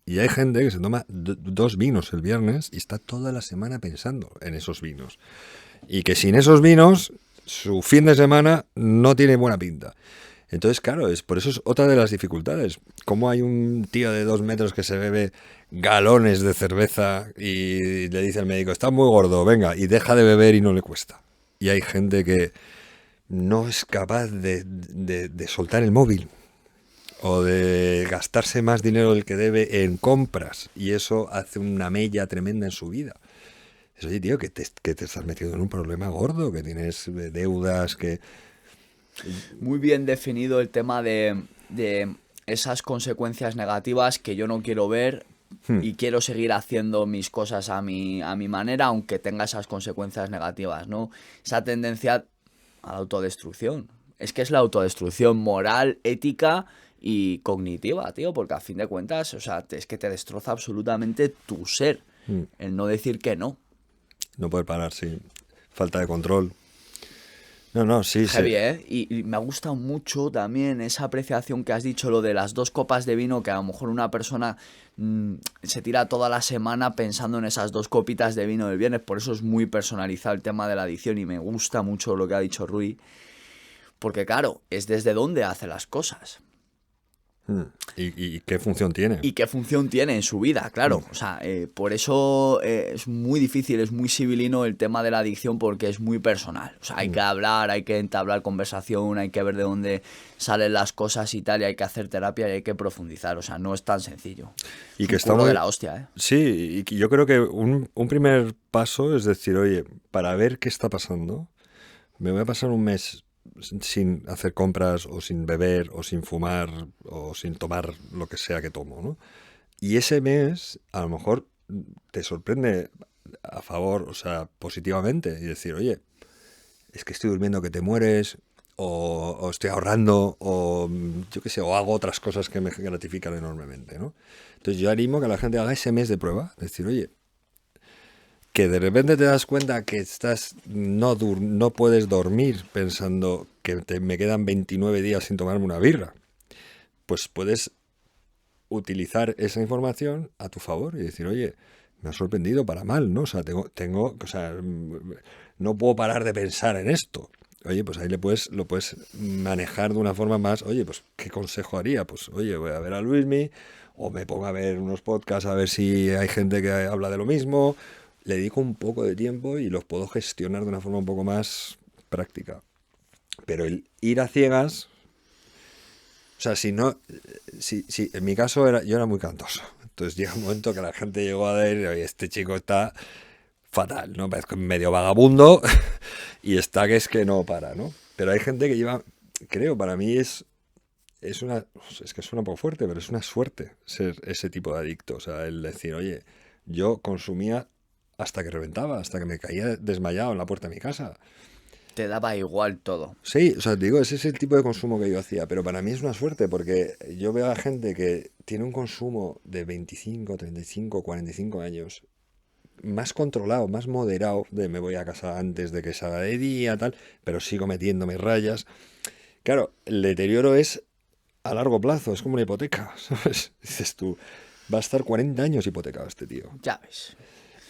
Y hay gente que se toma 2 vinos el viernes y está toda la semana pensando en esos vinos. Y que sin esos vinos, su fin de semana no tiene buena pinta. Entonces, claro, por eso es otra de las dificultades. Como hay un tío de 2 metros que se bebe galones de cerveza y le dice al médico, está muy gordo, venga, y deja de beber y no le cuesta. Y hay gente que no es capaz de soltar el móvil o de gastarse más dinero del que debe en compras, y eso hace una mella tremenda en su vida. Eso, oye, tío, que te estás metido en un problema gordo, que tienes deudas, que... Muy bien definido el tema de esas consecuencias negativas que yo no quiero ver y quiero seguir haciendo mis cosas a mi manera, aunque tenga esas consecuencias negativas, ¿no? Esa tendencia a la autodestrucción. Es que es la autodestrucción moral, ética y cognitiva, tío, porque a fin de cuentas, o sea, es que te destroza absolutamente tu ser, el no decir que no. No poder parar, sí. Falta de control. No, sí, sí. Heavy, ¿eh? Y me ha gustado mucho también esa apreciación que has dicho, lo de las 2 copas de vino, que a lo mejor una persona se tira toda la semana pensando en esas 2 copitas de vino del viernes. Por eso es muy personalizado el tema de la adicción y me gusta mucho lo que ha dicho Rui. Porque claro, es desde dónde hace las cosas. ¿Y qué función tiene? Y qué función tiene en su vida, claro. O sea, por eso es muy difícil, es muy sibilino el tema de la adicción porque es muy personal. O sea, hay que hablar, hay que entablar conversación, hay que ver de dónde salen las cosas y tal, y hay que hacer terapia y hay que profundizar. O sea, no es tan sencillo. Y Es que un está curro muy... de la hostia, ¿eh? Sí, y que yo creo que un primer paso es decir, oye, para ver qué está pasando, me voy a pasar un mes sin hacer compras o sin beber o sin fumar o sin tomar lo que sea que tomo, ¿no? Y ese mes a lo mejor te sorprende a favor, o sea, positivamente, y decir, oye, es que estoy durmiendo que te mueres, o estoy ahorrando, o yo qué sé, o hago otras cosas que me gratifican enormemente, ¿no? Entonces yo animo que la gente haga ese mes de prueba, decir, oye, que de repente te das cuenta que no puedes dormir pensando que me quedan 29 días sin tomarme una birra. Pues puedes utilizar esa información a tu favor y decir, oye, me ha sorprendido para mal, ¿no? O sea, o sea, no puedo parar de pensar en esto. Oye, pues ahí lo puedes manejar de una forma más, oye, pues, ¿qué consejo haría? Pues, oye, voy a ver a Luismi, o me pongo a ver unos podcasts a ver si hay gente que habla de lo mismo. Le dedico un poco de tiempo y los puedo gestionar de una forma un poco más práctica. Pero el ir a ciegas, o sea, si en mi caso yo era muy cantoso. Entonces llega un momento que la gente llegó a ver, oye, este chico está fatal, ¿no? Parece medio vagabundo y está que es que no para, ¿no? Pero hay gente que lleva, creo, para mí es que suena un poco fuerte, pero es una suerte ser ese tipo de adicto. O sea, el decir, oye, yo consumía hasta que reventaba, hasta que me caía desmayado en la puerta de mi casa. Te daba igual todo. Sí, o sea, te digo, ese es el tipo de consumo que yo hacía, pero para mí es una suerte porque yo veo a gente que tiene un consumo de 25, 35, 45 años, más controlado, más moderado, de me voy a casa antes de que salga de día, tal, pero sigo metiéndome rayas. Claro, el deterioro es a largo plazo, es como una hipoteca, ¿sabes? Dices tú, va a estar 40 años hipotecado este tío. Ya ves.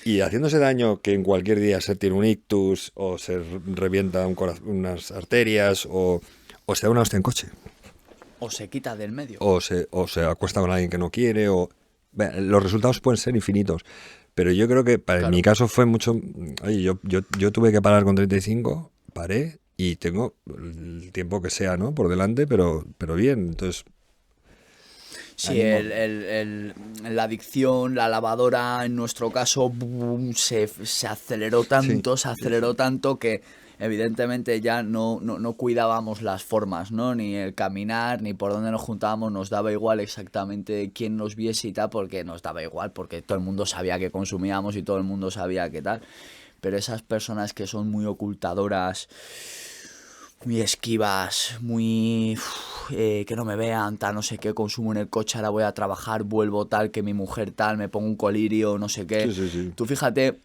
Y haciéndose daño que en cualquier día se tiene un ictus, o se revienta unas arterias, o se da una hostia en coche. O se quita del medio. O se acuesta con alguien que no quiere, los resultados pueden ser infinitos. Pero yo creo que en mi caso fue mucho... Oye, yo tuve que parar con 35, paré, y tengo el tiempo que sea, ¿no? Por delante, pero bien. Entonces, Sí, ánimo. la adicción, la lavadora, en nuestro caso, Sí, se sí, sí. aceleró tanto que evidentemente ya no cuidábamos las formas, ¿no? Ni el caminar, ni por dónde nos juntábamos, nos daba igual exactamente quién nos viese y tal, porque nos daba igual, porque todo el mundo sabía que consumíamos y todo el mundo sabía que tal. Pero esas personas que son muy ocultadoras, muy esquivas, muy que no me vean, tal, no sé qué, consumo en el coche, ahora voy a trabajar, vuelvo tal, que mi mujer tal, me pongo un colirio, no sé qué. Sí, sí, sí. Tú fíjate,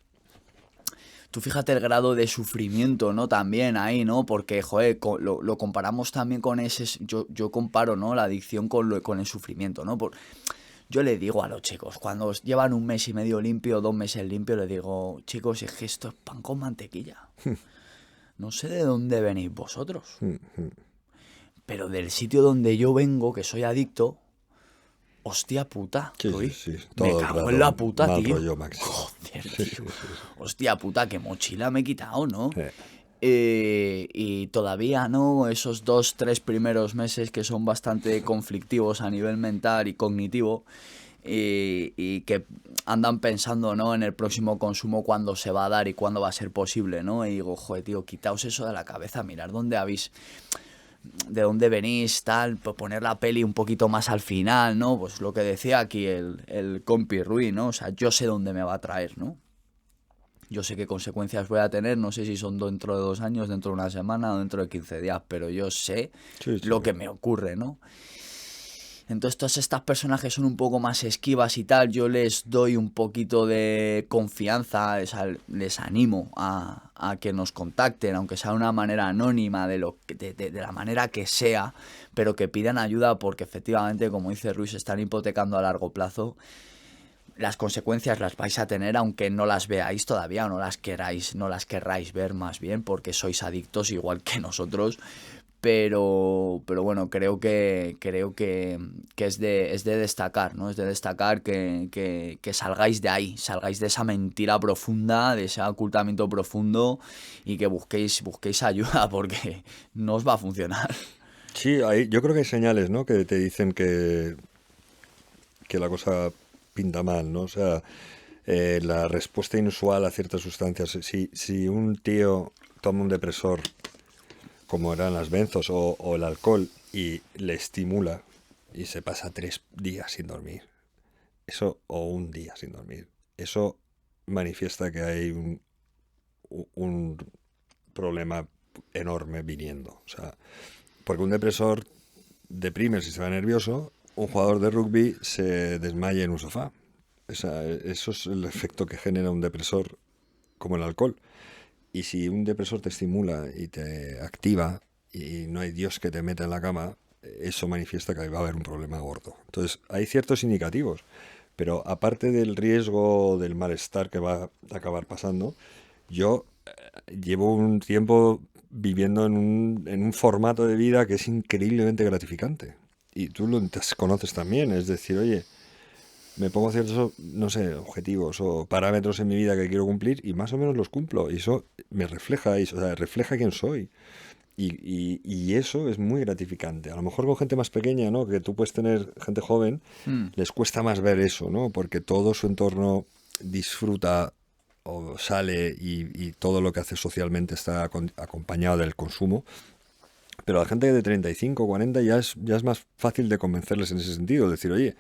tú fíjate el grado de sufrimiento, ¿no? También ahí, ¿no? Porque, joder, lo comparamos también con ese, yo comparo, ¿no? La adicción con el sufrimiento, ¿no? Yo le digo a los chicos, cuando llevan un mes y medio limpio, 2 meses limpio, le digo, chicos, es que esto es pan con mantequilla. No sé de dónde venís vosotros. Pero del sitio donde yo vengo, que soy adicto, hostia puta, Sí, sí, Rui. sí. Me Todo el cago en rato la puta, mal tío. rollo máximo. Joder, Sí, tío. sí, sí, sí. Hostia puta, qué mochila me he quitado, ¿no? Eh, Y todavía, ¿no? Esos 2, 3 primeros meses que son bastante conflictivos a nivel mental y cognitivo. Y que andan pensando, ¿no? En el próximo consumo, cuándo se va a dar y cuándo va a ser posible, ¿no? Y digo, joder, tío, quitaos eso de la cabeza, mirar dónde habéis, de dónde venís, tal, pues poner la peli un poquito más al final, ¿no? Pues lo que decía aquí el compi Rui, ¿no? O sea, yo sé dónde me va a traer, ¿no? Yo sé qué consecuencias voy a tener, no sé si son dentro de 2 años, dentro de una semana o dentro de 15 días, pero yo sé sí, sí. lo que me ocurre, ¿no? Entonces todas estas personas que son un poco más esquivas y tal, yo les doy un poquito de confianza, o sea, les animo a que nos contacten, aunque sea de una manera anónima, de la manera que sea, pero que pidan ayuda porque efectivamente, como dice Ruiz, están hipotecando a largo plazo. Las consecuencias las vais a tener aunque no las veáis todavía o no las queráis, no las querráis ver más bien porque sois adictos igual que nosotros, pero bueno, creo que es de destacar, ¿no? Es de destacar que salgáis de ahí, salgáis de esa mentira profunda, de ese ocultamiento profundo y que busquéis ayuda porque no os va a funcionar. Sí, yo creo que hay señales, ¿no? Que te dicen que la cosa pinta mal, ¿no? O sea, la respuesta inusual a ciertas sustancias. Si un tío toma un depresor, como eran las benzos o el alcohol, y le estimula y se pasa 3 días sin dormir, eso, o un día sin dormir, eso manifiesta que hay un problema enorme viniendo. O sea, porque un depresor deprime si se va nervioso, un jugador de rugby se desmaya en un sofá. Eso es el efecto que genera un depresor como el alcohol. Y si un depresor te estimula y te activa y no hay Dios que te meta en la cama, eso manifiesta que va a haber un problema gordo. Entonces, hay ciertos indicativos, pero aparte del riesgo del malestar que va a acabar pasando, yo llevo un tiempo viviendo en un formato de vida que es increíblemente gratificante. Y tú lo conoces también, es decir, oye, me pongo ciertos, no sé, objetivos o parámetros en mi vida que quiero cumplir y más o menos los cumplo. Y eso me refleja, o sea, refleja quién soy. Y eso es muy gratificante. A lo mejor con gente más pequeña, ¿no? Que tú puedes tener gente joven, Hmm. les cuesta más ver eso, ¿no? Porque todo su entorno disfruta o sale y todo lo que hace socialmente está acompañado del consumo. Pero a la gente de 35 40 ya es más fácil de convencerles en ese sentido. Decir, oye,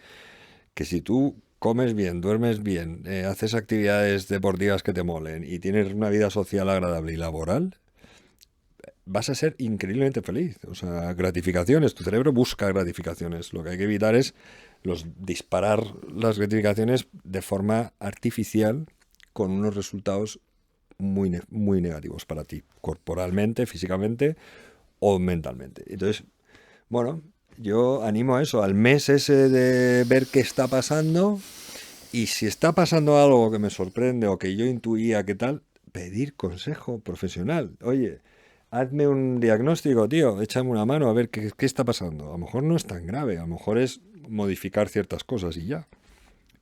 que si tú comes bien, duermes bien, haces actividades deportivas que te molen y tienes una vida social agradable y laboral, vas a ser increíblemente feliz. O sea, gratificaciones, tu cerebro busca gratificaciones. Lo que hay que evitar es disparar las gratificaciones de forma artificial con unos resultados muy negativos para ti, corporalmente, físicamente o mentalmente. Entonces, bueno, yo animo a eso, al mes ese de ver qué está pasando y si está pasando algo que me sorprende o que yo intuía que tal, pedir consejo profesional. Oye, hazme un diagnóstico, tío, échame una mano a ver qué está pasando. A lo mejor no es tan grave, a lo mejor es modificar ciertas cosas y ya.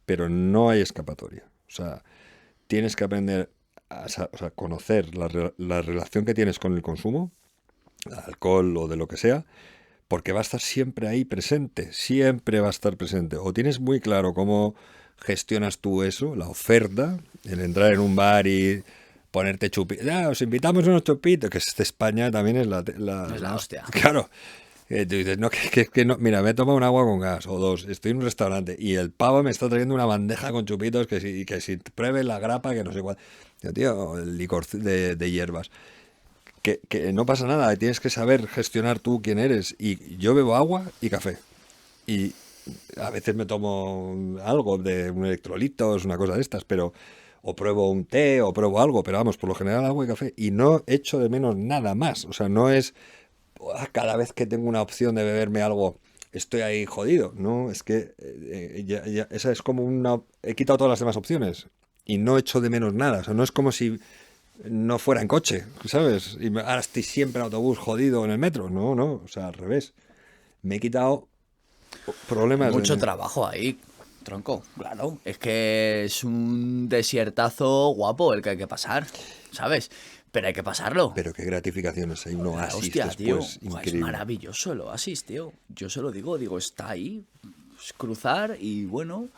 Pero no hay escapatoria. O sea, tienes que aprender a conocer la relación que tienes con el consumo alcohol o de lo que sea, porque va a estar siempre ahí presente, siempre va a estar presente. O tienes muy claro cómo gestionas tú eso, la oferta, el entrar en un bar y ponerte chupitos. Ya, os invitamos unos chupitos, que es de España también es Es la hostia. Claro. Tú dices, no, que no, mira, me he tomado un agua con gas o dos, estoy en un restaurante y el pavo me está trayendo una bandeja con chupitos que si pruebes la grapa, que no sé cuál. Yo, tío, el licor de hierbas. Que no pasa nada, tienes que saber gestionar tú quién eres. Y yo bebo agua y café. Y a veces me tomo algo de un electrolitos, una cosa de estas, pero o pruebo un té o pruebo algo, pero vamos, por lo general agua y café. Y no echo de menos nada más. O sea, no es cada vez que tengo una opción de beberme algo, estoy ahí jodido. No, es que esa es como una... He quitado todas las demás opciones y no echo de menos nada. O sea, no es como si no fuera en coche, ¿sabes? Y ahora estoy siempre en autobús jodido en el metro. No, no, o sea, al revés. Me he quitado problemas. Mucho trabajo ahí, tronco, claro. Es que es un desiertazo guapo el que hay que pasar, ¿sabes? Pero hay que pasarlo. Pero qué gratificaciones, hay un La oasis hostia, tío. después, Buah, es increíble. maravilloso el oasis, tío. Yo se lo digo, está ahí. Es cruzar y bueno,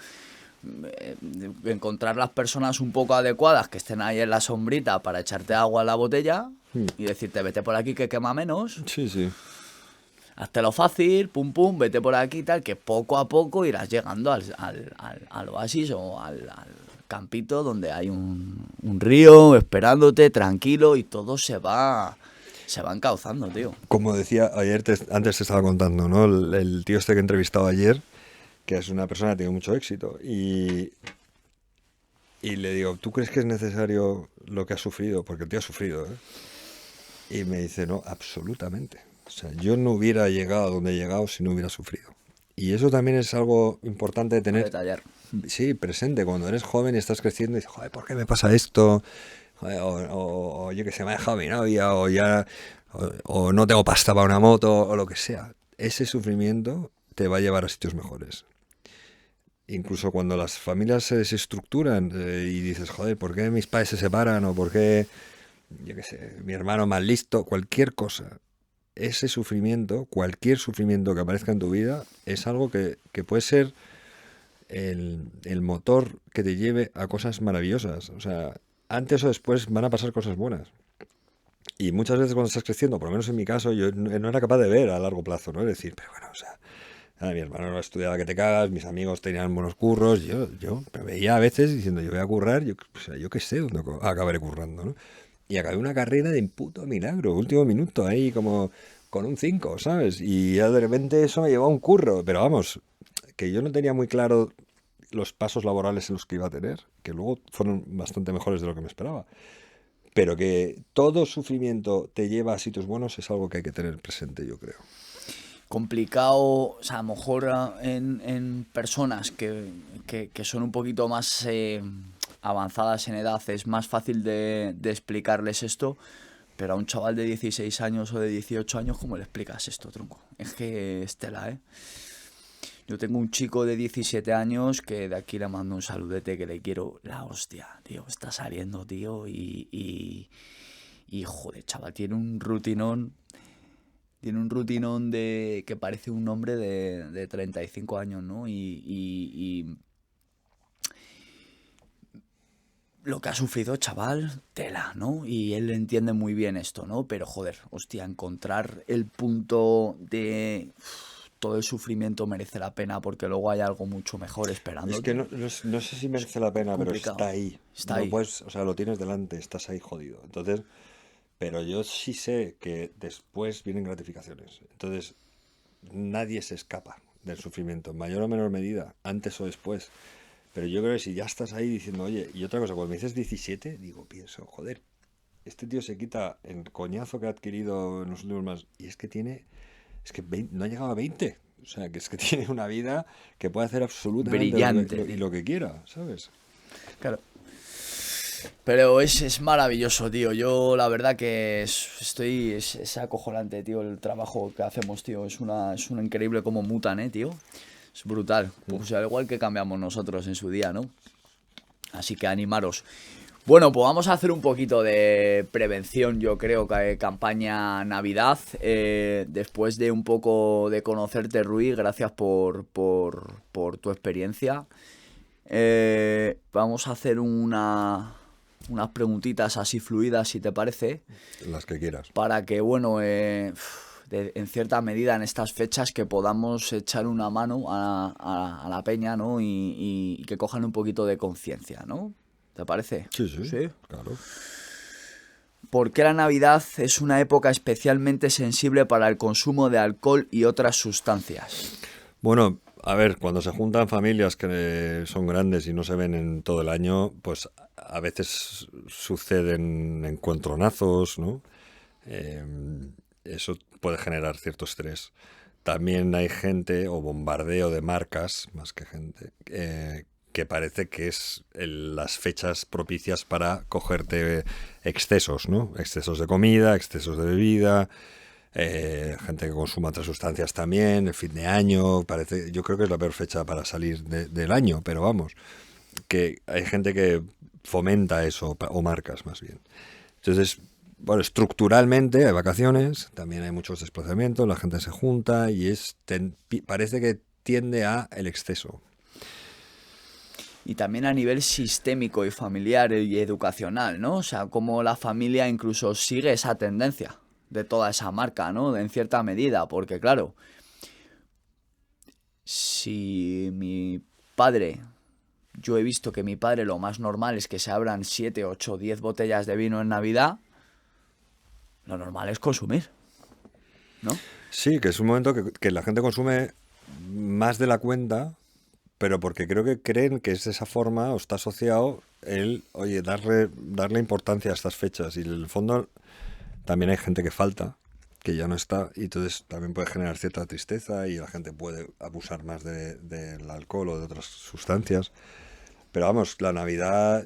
encontrar las personas un poco adecuadas que estén ahí en la sombrita para echarte agua a la botella y decirte, vete por aquí que quema menos. Sí, sí. Hazte lo fácil, pum pum, vete por aquí y tal, que poco a poco irás llegando al oasis o al campito donde hay un río esperándote, tranquilo, y todo se va encauzando, tío. Como decía ayer, antes te estaba contando, ¿no? El tío este que he entrevistado ayer, que es una persona que tiene mucho éxito, y le digo, ¿tú crees que es necesario lo que has sufrido? Porque el tío ha sufrido, ¿eh? Y me dice, no, absolutamente. O sea, yo no hubiera llegado a donde he llegado si no hubiera sufrido. Y eso también es algo importante de A tener, detallar. sí, presente. Cuando eres joven y estás creciendo y dices, joder, ¿por qué me pasa esto? Joder, o yo que sé, me ha dejado mi novia, o no tengo pasta para una moto, o lo que sea. Ese sufrimiento te va a llevar a sitios mejores. Incluso cuando las familias se desestructuran y dices, joder, ¿por qué mis padres se separan? O ¿por qué, yo qué sé, mi hermano más listo? Cualquier cosa. Ese sufrimiento, cualquier sufrimiento que aparezca en tu vida, es algo que puede ser el motor que te lleve a cosas maravillosas. O sea, antes o después van a pasar cosas buenas. Y muchas veces cuando estás creciendo, por lo menos en mi caso, yo no era capaz de ver a largo plazo, ¿no? Es decir, pero bueno, o sea, mi hermano no estudiaba que te cagas, mis amigos tenían buenos curros, yo me veía a veces diciendo, yo voy a currar, o sea, yo qué sé dónde acabaré currando, ¿no? Y acabé una carrera de puto milagro, último minuto, ahí como con un 5, ¿sabes? Y ya de repente eso me llevó a un curro, pero vamos, que yo no tenía muy claro los pasos laborales en los que iba a tener, que luego fueron bastante mejores de lo que me esperaba. Pero que todo sufrimiento te lleva a sitios buenos es algo que hay que tener presente, yo creo. Complicado, o sea, a lo mejor en personas que son un poquito más avanzadas en edad es más fácil de explicarles esto, pero a un chaval de 16 años o de 18 años, ¿cómo le explicas esto, tronco? Es que es tela, ¿eh? Yo tengo un chico de 17 años que de aquí le mando un saludete que le quiero la hostia, tío, está saliendo, tío, y joder, chaval, tiene un rutinón de que parece un hombre de 35 años, ¿no? Y lo que ha sufrido, chaval, tela, ¿no? Y él entiende muy bien esto, ¿no? Pero joder, hostia, encontrar el punto de todo el sufrimiento merece la pena porque luego hay algo mucho mejor esperándote. Es que no sé si merece la pena, pero Complicado. está ahí. Está No ahí. puedes, o sea, lo tienes delante, estás ahí jodido. Entonces, pero yo sí sé que después vienen gratificaciones. Entonces, nadie se escapa del sufrimiento, en mayor o menor medida, antes o después. Pero yo creo que si ya estás ahí diciendo, oye, y otra cosa, cuando me dices 17, digo, pienso, joder, este tío se quita el coñazo que ha adquirido en los últimos más, y es que no ha llegado a 20. O sea, que es que tiene una vida que puede hacer absolutamente Brillante, y lo que quiera, ¿sabes? claro. Pero es maravilloso, tío. Yo la verdad que es acojonante, tío, el trabajo que hacemos, tío. Es una increíble como mutan, tío. Es brutal. Pues al igual que cambiamos nosotros en su día, ¿no? Así que animaros. Bueno, pues vamos a hacer un poquito de prevención, yo creo, que campaña Navidad. Después de un poco de conocerte, Rui, gracias por tu experiencia. Vamos a hacer unas preguntitas así fluidas, si te parece, Las que quieras. para que, bueno, en cierta medida en estas fechas que podamos echar una mano a la peña, ¿no? Y que cojan un poquito de conciencia, ¿no? ¿Te parece? Sí, sí, ¿Sí? claro. ¿Por qué la Navidad es una época especialmente sensible para el consumo de alcohol y otras sustancias? Bueno, a ver, cuando se juntan familias que son grandes y no se ven en todo el año, pues a veces suceden encontronazos, ¿no? Eh, Eso puede generar cierto estrés. También hay gente o bombardeo de marcas, más que gente, que parece que es las fechas propicias para cogerte excesos, ¿no? Excesos de comida, excesos de bebida, gente que consuma otras sustancias también, el fin de año, parece, yo creo que es la peor fecha para salir del año, pero vamos, que hay gente que fomenta eso, o marcas más bien. Entonces, bueno, estructuralmente hay vacaciones, también hay muchos desplazamientos, la gente se junta y parece que tiende a el exceso. Y también a nivel sistémico y familiar y educacional, ¿no? O sea, cómo la familia incluso sigue esa tendencia de toda esa marca, ¿no? En cierta medida, porque claro, si mi padre, yo he visto que mi padre lo más normal es que se abran 7, 8, 10 botellas de vino en Navidad, lo normal es consumir, ¿no? Sí, que es un momento que la gente consume más de la cuenta, pero porque creo que creen que es de esa forma o está asociado oye, darle importancia a estas fechas. Y en el fondo también hay gente que falta, que ya no está, y entonces también puede generar cierta tristeza y la gente puede abusar más del alcohol o de otras sustancias. Pero vamos, la Navidad,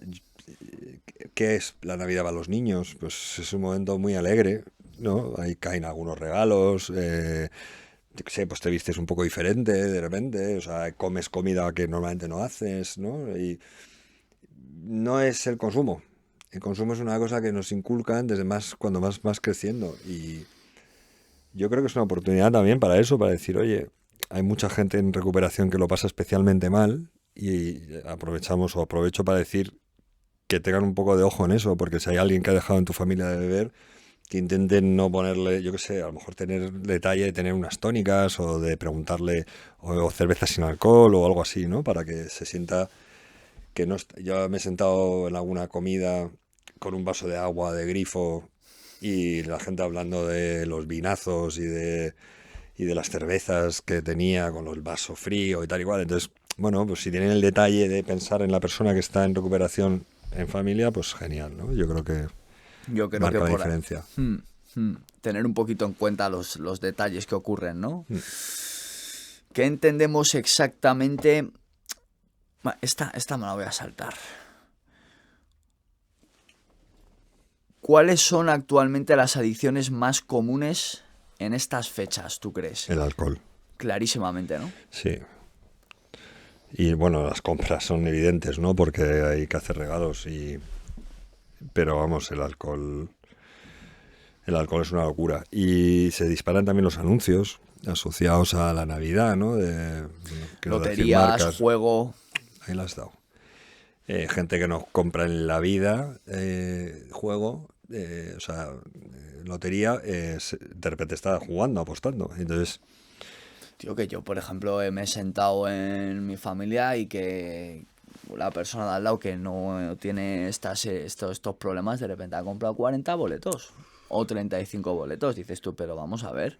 ¿qué es la Navidad para los niños? Pues es un momento muy alegre, ¿no? Ahí caen algunos regalos, yo qué sé, pues te vistes un poco diferente de repente, o sea, comes comida que normalmente no haces, ¿no? Y no es el consumo. El consumo es una cosa que nos inculcan desde cuando más creciendo. Y yo creo que es una oportunidad también para eso, para decir, oye, hay mucha gente en recuperación que lo pasa especialmente mal y aprovecho para decir que tengan un poco de ojo en eso, porque si hay alguien que ha dejado en tu familia de beber, que intenten no ponerle, yo qué sé, a lo mejor tener detalle de tener unas tónicas o de preguntarle o cervezas sin alcohol o algo así, ¿no? Para que se sienta que no... Yo me he sentado en alguna comida con un vaso de agua de grifo y la gente hablando de los vinazos y de las cervezas que tenía con el vaso frío y tal igual. Entonces, bueno, pues si tienen el detalle de pensar en la persona que está en recuperación en familia, pues genial, ¿no? Yo creo que Yo creo que marca la por ahí. diferencia. Tener un poquito en cuenta los detalles que ocurren, ¿no? Mm. ¿Qué entendemos exactamente? Esta me la voy a saltar. ¿Cuáles son actualmente las adicciones más comunes en estas fechas, tú crees? El alcohol, Clarísimamente, ¿no? sí. Y bueno, las compras son evidentes, ¿no? Porque hay que hacer regalos pero vamos, el alcohol es una locura. Y se disparan también los anuncios asociados a la Navidad, ¿no? Quiero decir Loterías, marcas. juego. Ahí la has dado. Gente que no compra en la vida juego, o sea, lotería, de repente está jugando, apostando. Entonces, Tío, que yo, por ejemplo, me he sentado en mi familia y que la persona de al lado que no tiene estos problemas, de repente ha comprado 40 boletos o 35 boletos. Dices tú, pero vamos a ver.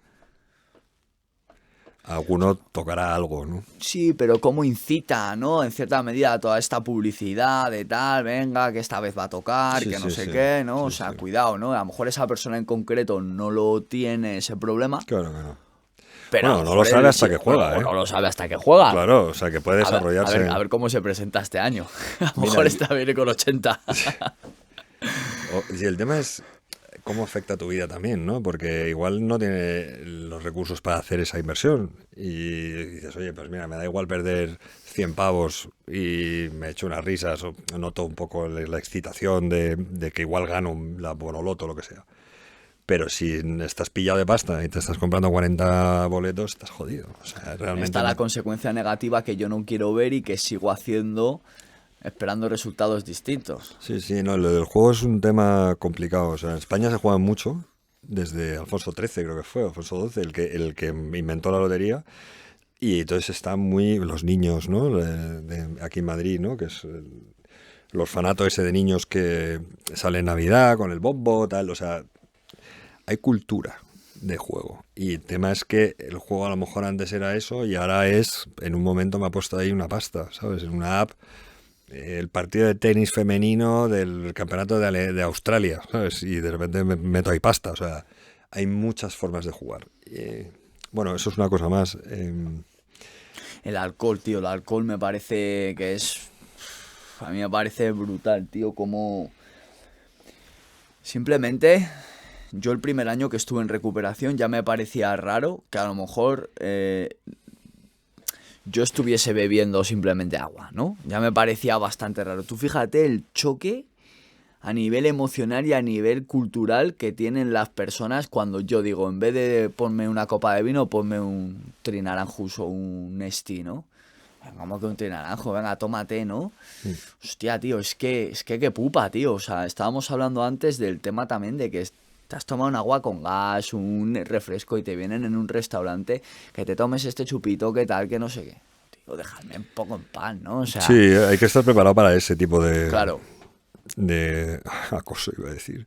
alguno tocará algo, ¿no? Sí, pero cómo incita, ¿no? En cierta medida toda esta publicidad de tal, venga, que esta vez va a tocar, Sí, que no sí, sé sí. qué, ¿no? O Sí, sea, sí. cuidado, ¿no? A lo mejor esa persona en concreto no lo tiene ese problema, Claro que no. pero a Bueno, lo no lo mejor sabe él hasta sí, que juega, o ¿eh? no lo sabe hasta que juega. Claro, o sea, que puede A ver, desarrollarse. a ver cómo se presenta este año. A lo Mira, mejor está bien con 80. Y el tema es cómo afecta a tu vida también, ¿no? Porque igual no tiene los recursos para hacer esa inversión. Y dices, oye, pues mira, me da igual perder 100 pavos y me echo unas risas, o noto un poco la excitación de que igual gano la Bonoloto o lo que sea. Pero si estás pillado de pasta y te estás comprando 40 boletos, estás jodido. O sea, realmente... Está la consecuencia negativa que yo no quiero ver y que sigo haciendo esperando resultados distintos. Sí, sí, no, lo del juego es un tema complicado. O sea, en España se juega mucho, desde Alfonso XIII creo que fue, Alfonso XII, el que inventó la lotería. Y entonces están muy los niños, ¿no? Aquí en Madrid, ¿no? Que es el orfanato ese de niños que sale en Navidad con el bombo, tal. O sea, hay cultura de juego. Y el tema es que el juego a lo mejor antes era eso y ahora es, en un momento me ha puesto ahí una pasta, ¿sabes? En una app, el partido de tenis femenino del campeonato de Australia, ¿sabes? Y de repente me meto ahí pasta. O sea, hay muchas formas de jugar. Bueno, eso es una cosa más. El alcohol, tío, el alcohol me parece que es... A mí me parece brutal, tío, como... Simplemente, yo el primer año que estuve en recuperación ya me parecía raro que a lo mejor yo estuviese bebiendo simplemente agua, ¿no? Ya me parecía bastante raro. Tú fíjate el choque a nivel emocional y a nivel cultural que tienen las personas cuando yo digo, en vez de ponme una copa de vino, ponme un trinaranjus o un Nesti, ¿no? Vamos que un trinaranjo, venga, tómate, ¿no? Hostia, tío, es que qué pupa, tío. O sea, estábamos hablando antes del tema también de que te has tomado un agua con gas, un refresco y te vienen en un restaurante que te tomes este chupito, que tal, que no sé qué. Tío, dejadme un poco en paz, ¿no? O sea, Sí, hay que estar preparado para ese tipo claro. de acoso, iba a decir.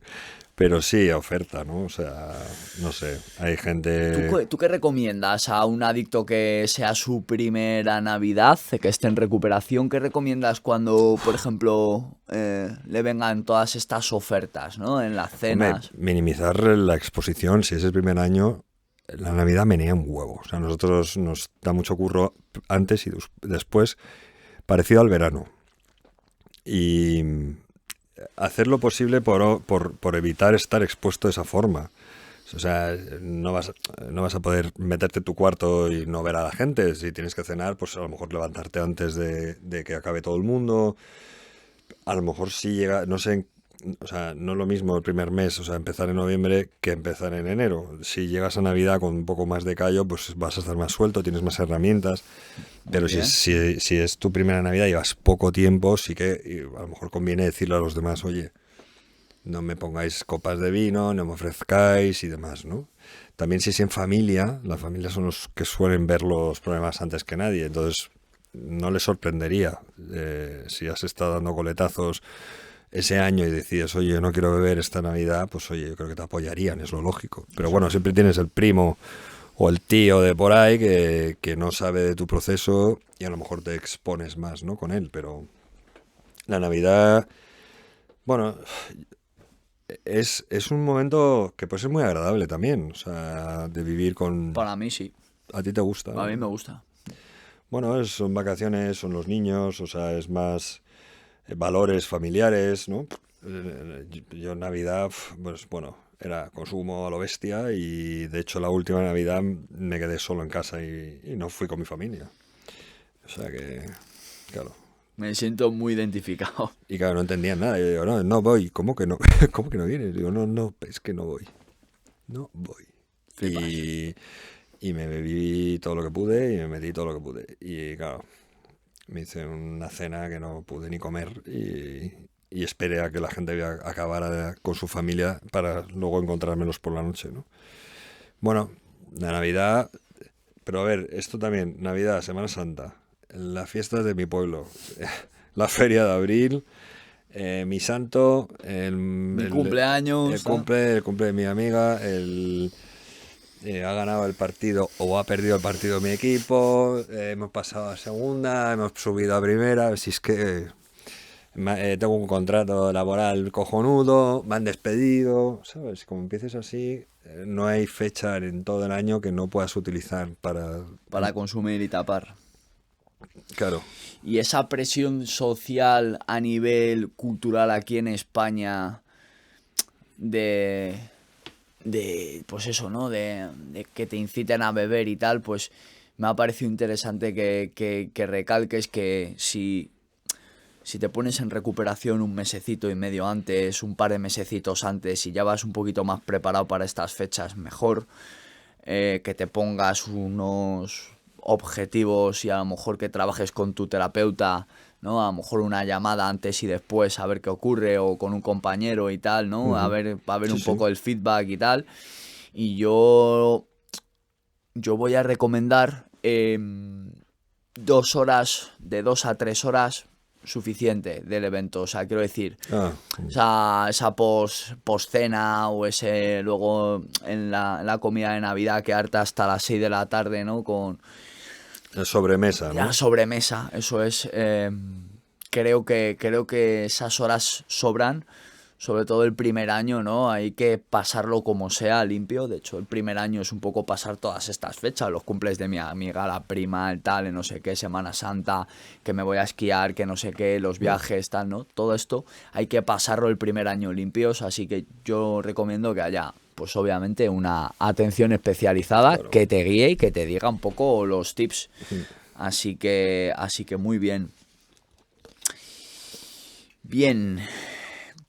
Pero sí, oferta, ¿no? O sea, no sé, hay gente... ¿Tú qué recomiendas a un adicto que sea su primera Navidad, que esté en recuperación? ¿Qué recomiendas cuando, por ejemplo, le vengan todas estas ofertas, ¿no? En las Hombre, cenas. minimizar la exposición, si es el primer año, la Navidad menea un huevo. O sea, a nosotros nos da mucho curro antes y después, parecido al verano. Y hacer lo posible por evitar estar expuesto de esa forma. O sea, no vas a poder meterte en tu cuarto y no ver a la gente. Si tienes que cenar, pues a lo mejor levantarte antes de que acabe todo el mundo. A lo mejor sí llega, no sé, o sea, no es lo mismo el primer mes, o sea, empezar en noviembre que empezar en enero. Si llegas a Navidad con un poco más de callo, pues vas a estar más suelto, tienes más herramientas. Pero si es tu primera Navidad y llevas poco tiempo, sí que a lo mejor conviene decirle a los demás, oye, no me pongáis copas de vino, no me ofrezcáis y demás, ¿no? También si es en familia, las familias son los que suelen ver los problemas antes que nadie, entonces no les sorprendería si has estado dando coletazos ese año y decides, oye, yo no quiero beber esta Navidad, pues oye, yo creo que te apoyarían, es lo lógico. Pero bueno, siempre tienes el primo o el tío de por ahí que no sabe de tu proceso y a lo mejor te expones más, ¿no? Con él, pero la Navidad, bueno, es un momento que puede ser muy agradable también, o sea, de vivir con... Para mí sí. ¿A ti te gusta, A no? mí me gusta. Bueno, son vacaciones, son los niños, o sea, es más valores familiares, ¿no? Yo en Navidad, pues bueno, era consumo a lo bestia y de hecho la última Navidad me quedé solo en casa y no fui con mi familia. O sea que, claro. Me siento muy identificado. Y claro, no entendían nada. Yo digo, no, no voy. ¿Cómo que no? ¿Cómo que no vienes? Digo, no, no, es que no voy. No voy. Flipas. Y me bebí todo lo que pude y me metí todo lo que pude. Y claro, me hice una cena que no pude ni comer y esperé a que la gente acabara con su familia para luego encontrármelos por la noche, ¿no? Bueno, la Navidad, pero a ver, esto también, Navidad, Semana Santa, las fiestas de mi pueblo, la feria de abril, mi santo, Mi cumpleaños. el cumple de mi amiga, ha ganado el partido o ha perdido el partido mi equipo, hemos pasado a segunda, hemos subido a primera, si es que tengo un contrato laboral cojonudo, me han despedido, ¿sabes? Como empieces así, no hay fecha en todo el año que no puedas utilizar Para consumir y tapar. Claro. Y esa presión social a nivel cultural aquí en España pues eso, ¿no? De que te inciten a beber y tal, pues me ha parecido interesante que recalques que si te pones en recuperación un mesecito y medio antes, un par de mesecitos antes y ya vas un poquito más preparado para estas fechas, mejor. Que te pongas unos objetivos y a lo mejor que trabajes con tu terapeuta, ¿no? A lo mejor una llamada antes y después a ver qué ocurre o con un compañero y tal, ¿no? A ver Sí, un sí. poco el feedback y tal. Y yo voy a recomendar 2 horas, de 2 a 3 horas suficiente del evento. O sea, quiero decir, Ah, esa postcena o ese luego en la comida de Navidad que harta hasta las 6 de la tarde, ¿no? Con sobremesa, la ¿no? sobremesa, eso es. Creo que esas horas sobran, sobre todo el primer año, ¿no? Hay que pasarlo como sea limpio. De hecho, el primer año es un poco pasar todas estas fechas, los cumples de mi amiga, la prima, el tal, el no sé qué, Semana Santa, que me voy a esquiar, que no sé qué, los viajes, tal, ¿no? Todo esto hay que pasarlo el primer año limpios, así que yo recomiendo que haya, pues obviamente, una atención especializada Claro. que te guíe y que te diga un poco los tips. Así que muy bien. Bien,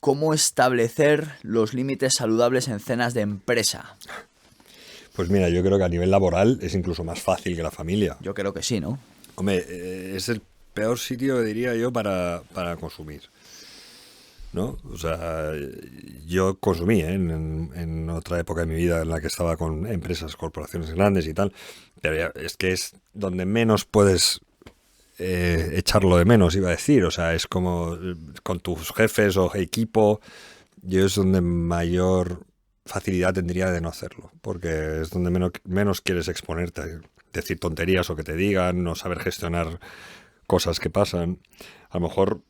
¿cómo establecer los límites saludables en cenas de empresa? Pues mira, yo creo que a nivel laboral es incluso más fácil que la familia. Yo creo que sí, ¿no? Hombre, es el peor sitio, diría yo, para consumir, ¿no? O sea, yo consumí, ¿eh? En otra época de mi vida en la que estaba con empresas, corporaciones grandes y tal, pero es que es donde menos puedes echarlo de menos, iba a decir. O sea, es como con tus jefes o equipo, yo es donde mayor facilidad tendría de no hacerlo, porque es donde menos quieres exponerte a decir tonterías o que te digan, no saber gestionar cosas que pasan. A lo mejor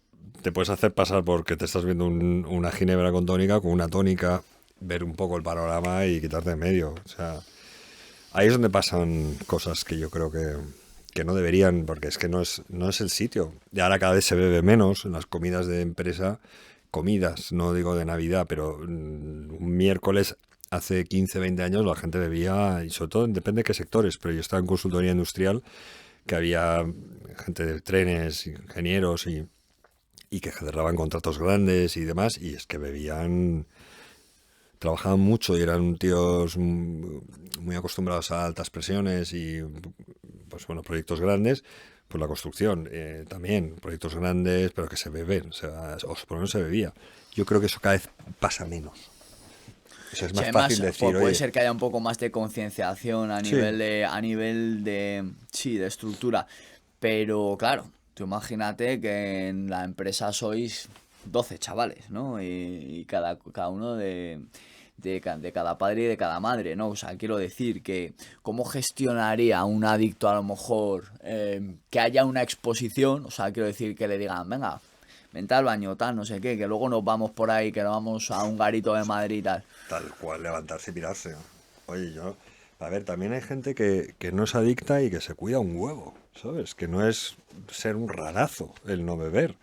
te puedes hacer pasar porque te estás viendo una ginebra con tónica, con una tónica, ver un poco el panorama y quitarte de medio. O sea, ahí es donde pasan cosas que yo creo que no deberían, porque es que no es el sitio. Y ahora cada vez se bebe menos en las comidas de empresa, comidas, no digo de Navidad, pero un miércoles hace 15 20 años la gente bebía, y sobre todo depende de qué sectores, pero yo estaba en consultoría industrial, que había gente de trenes, ingenieros y que cerraban contratos grandes y demás, y es que bebían, trabajaban mucho y eran tíos muy acostumbrados a altas presiones y, pues bueno, proyectos grandes. Pues la construcción también, proyectos grandes, pero que se beben, o sea, o por lo menos se bebía. Yo creo que eso cada vez pasa menos. O sea, es Sí, más fácil además, decir, puede oye, ser que haya un poco más de concienciación sí, sí, de estructura. Pero claro, tú imagínate que en la empresa sois 12 chavales, ¿no? Y cada uno de cada padre y de cada madre, ¿no? O sea, quiero decir que cómo gestionaría un adicto a lo mejor que haya una exposición, o sea, quiero decir que le digan, venga, vente al baño, tal, no sé qué, que luego nos vamos por ahí, que nos vamos a un garito de Madrid y tal. tal cual, levantarse y pirarse. Oye, a ver, también hay gente que no es adicta y que se cuida un huevo, ¿sabes? Que no es ser un rarazo el no beber.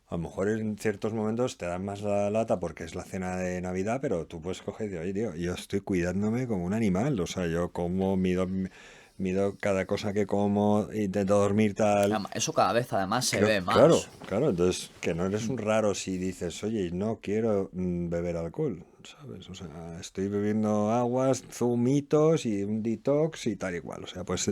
A lo mejor en ciertos momentos te dan más la lata porque es la cena de Navidad, pero tú puedes coger y decir, oye, tío, yo estoy cuidándome como un animal. O sea, yo como, mido cada cosa que como, intento dormir tal. Eso cada vez además se ve Claro, más. claro, entonces que no eres un raro si dices, oye, no quiero beber alcohol, ¿sabes? O sea, estoy bebiendo aguas, zumitos y un detox y tal y cual. O sea, pues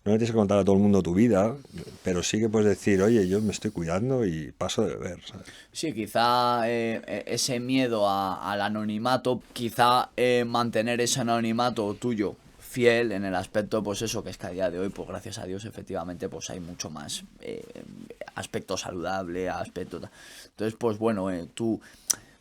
no le tienes que contar a todo el mundo tu vida, pero sí que puedes decir, oye, yo me estoy cuidando y paso de beber, ¿sabes? Sí, quizá ese miedo al anonimato, quizá mantener ese anonimato tuyo fiel en el aspecto, pues eso, que es que a día de hoy, pues gracias a Dios, efectivamente, pues hay mucho más aspecto saludable, Entonces, pues bueno, tú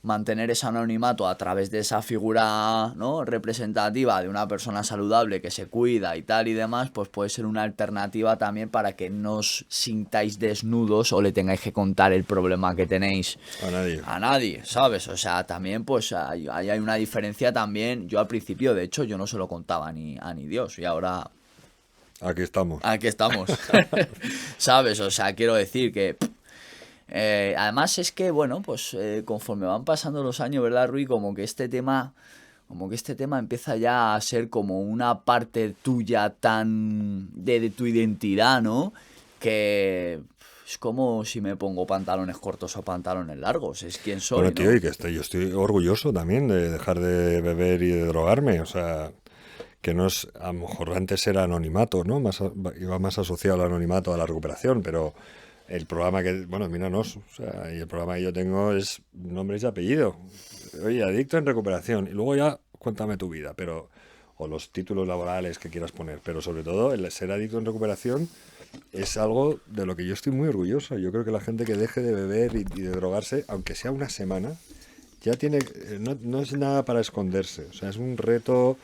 mantener ese anonimato a través de esa figura, ¿no?, representativa de una persona saludable que se cuida y tal y demás, pues puede ser una alternativa también para que no os sintáis desnudos o le tengáis que contar el problema que tenéis A nadie. a nadie, ¿sabes? O sea, también pues hay una diferencia también. Yo al principio, de hecho, yo no se lo contaba ni Dios y ahora Aquí estamos. aquí estamos. ¿Sabes? O sea, quiero decir que además es que, bueno, pues conforme van pasando los años, ¿verdad, Rui? Como que este tema, como que este tema empieza ya a ser como una parte tuya tan de tu identidad, ¿no? Que es como si me pongo pantalones cortos o pantalones largos, es quien soy, Bueno, tío, ¿no? y que yo estoy orgulloso también de dejar de beber y de drogarme. O sea, que no es, a lo mejor antes era anonimato, ¿no? Iba más asociado al anonimato a la recuperación, pero el programa que, bueno, míranos, o sea, y el programa que yo tengo es nombre y apellido. Oye, adicto en recuperación. Y luego ya cuéntame tu vida, pero, o los títulos laborales que quieras poner, pero sobre todo el ser adicto en recuperación es algo de lo que yo estoy muy orgulloso. Yo creo que la gente que deje de beber y de drogarse, aunque sea una semana, ya tiene, no es nada para esconderse. O sea, es un reto,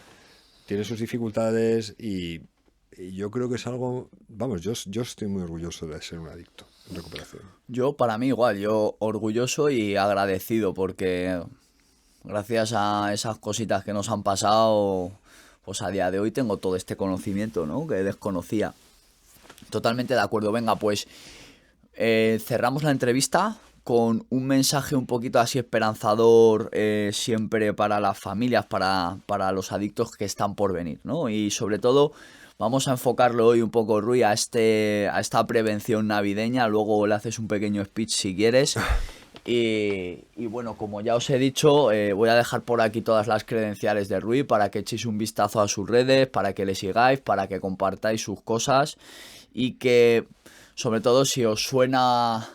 tiene sus dificultades y yo creo que es algo, vamos, yo estoy muy orgulloso de ser un adicto en recuperación. Yo, para mí igual, yo orgulloso y agradecido porque gracias a esas cositas que nos han pasado, pues a día de hoy tengo todo este conocimiento, ¿no? Que desconocía. Totalmente de acuerdo. Venga, pues cerramos la entrevista con un mensaje un poquito así esperanzador siempre para las familias, para los adictos que están por venir, ¿no? Y sobre todo vamos a enfocarlo hoy un poco, Rui, a esta prevención navideña. Luego le haces un pequeño speech si quieres. Y bueno, como ya os he dicho, voy a dejar por aquí todas las credenciales de Rui para que echéis un vistazo a sus redes, para que le sigáis, para que compartáis sus cosas y que, sobre todo, si os suena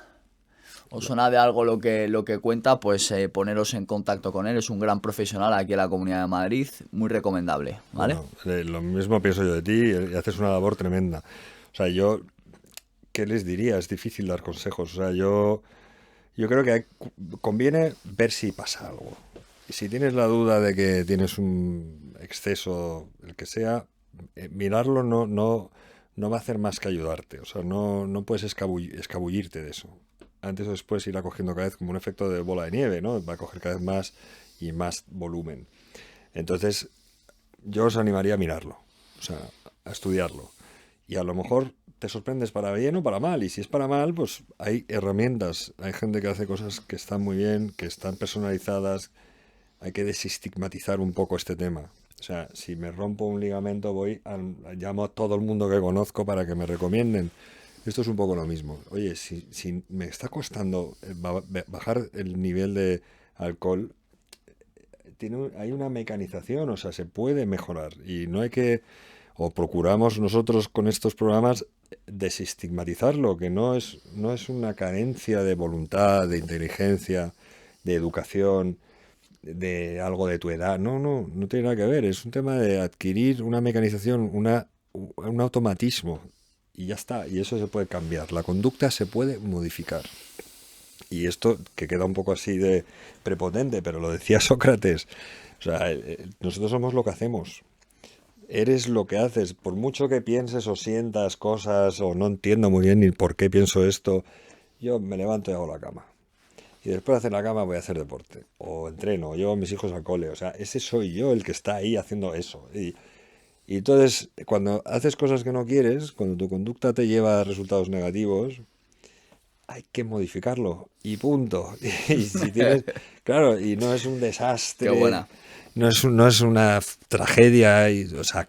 de algo lo que cuenta, pues poneros en contacto con él. Es un gran profesional aquí en la Comunidad de Madrid, muy recomendable, ¿vale? Bueno, lo mismo pienso yo de ti y haces una labor tremenda. O sea, yo, ¿qué les diría? Es difícil dar consejos. O sea, yo creo que conviene ver si pasa algo. Y si tienes la duda de que tienes un exceso, el que sea, mirarlo no va a hacer más que ayudarte. O sea, no puedes escabullirte de eso. Antes o después irá cogiendo cada vez como un efecto de bola de nieve, ¿no? Va a coger cada vez más y más volumen. Entonces, yo os animaría a mirarlo, o sea, a estudiarlo. Y a lo mejor te sorprendes para bien o para mal. Y si es para mal, pues hay herramientas. Hay gente que hace cosas que están muy bien, que están personalizadas. Hay que desestigmatizar un poco este tema. O sea, si me rompo un ligamento, llamo a todo el mundo que conozco para que me recomienden. Esto es un poco lo mismo. Oye, si me está costando bajar el nivel de alcohol, hay una mecanización, o sea, se puede mejorar y no hay que, o procuramos nosotros con estos programas desestigmatizarlo, que no es una carencia de voluntad, de inteligencia, de educación, de algo de tu edad, no tiene nada que ver, es un tema de adquirir una mecanización, un automatismo y ya está, y eso se puede cambiar, la conducta se puede modificar. Y esto, que queda un poco así de prepotente, pero lo decía Sócrates, o sea, nosotros somos lo que hacemos. Eres lo que haces. Por mucho que pienses o sientas cosas, o no entiendo muy bien ni por qué pienso esto, yo me levanto y hago la cama. Y después de hacer la cama voy a hacer deporte. O entreno, o llevo a mis hijos al cole. O sea, ese soy yo el que está ahí haciendo eso. Y entonces, cuando haces cosas que no quieres, cuando tu conducta te lleva a resultados negativos, hay que modificarlo y punto. Y si tienes, claro, y no es un Qué desastre, buena. no es una tragedia, o sea,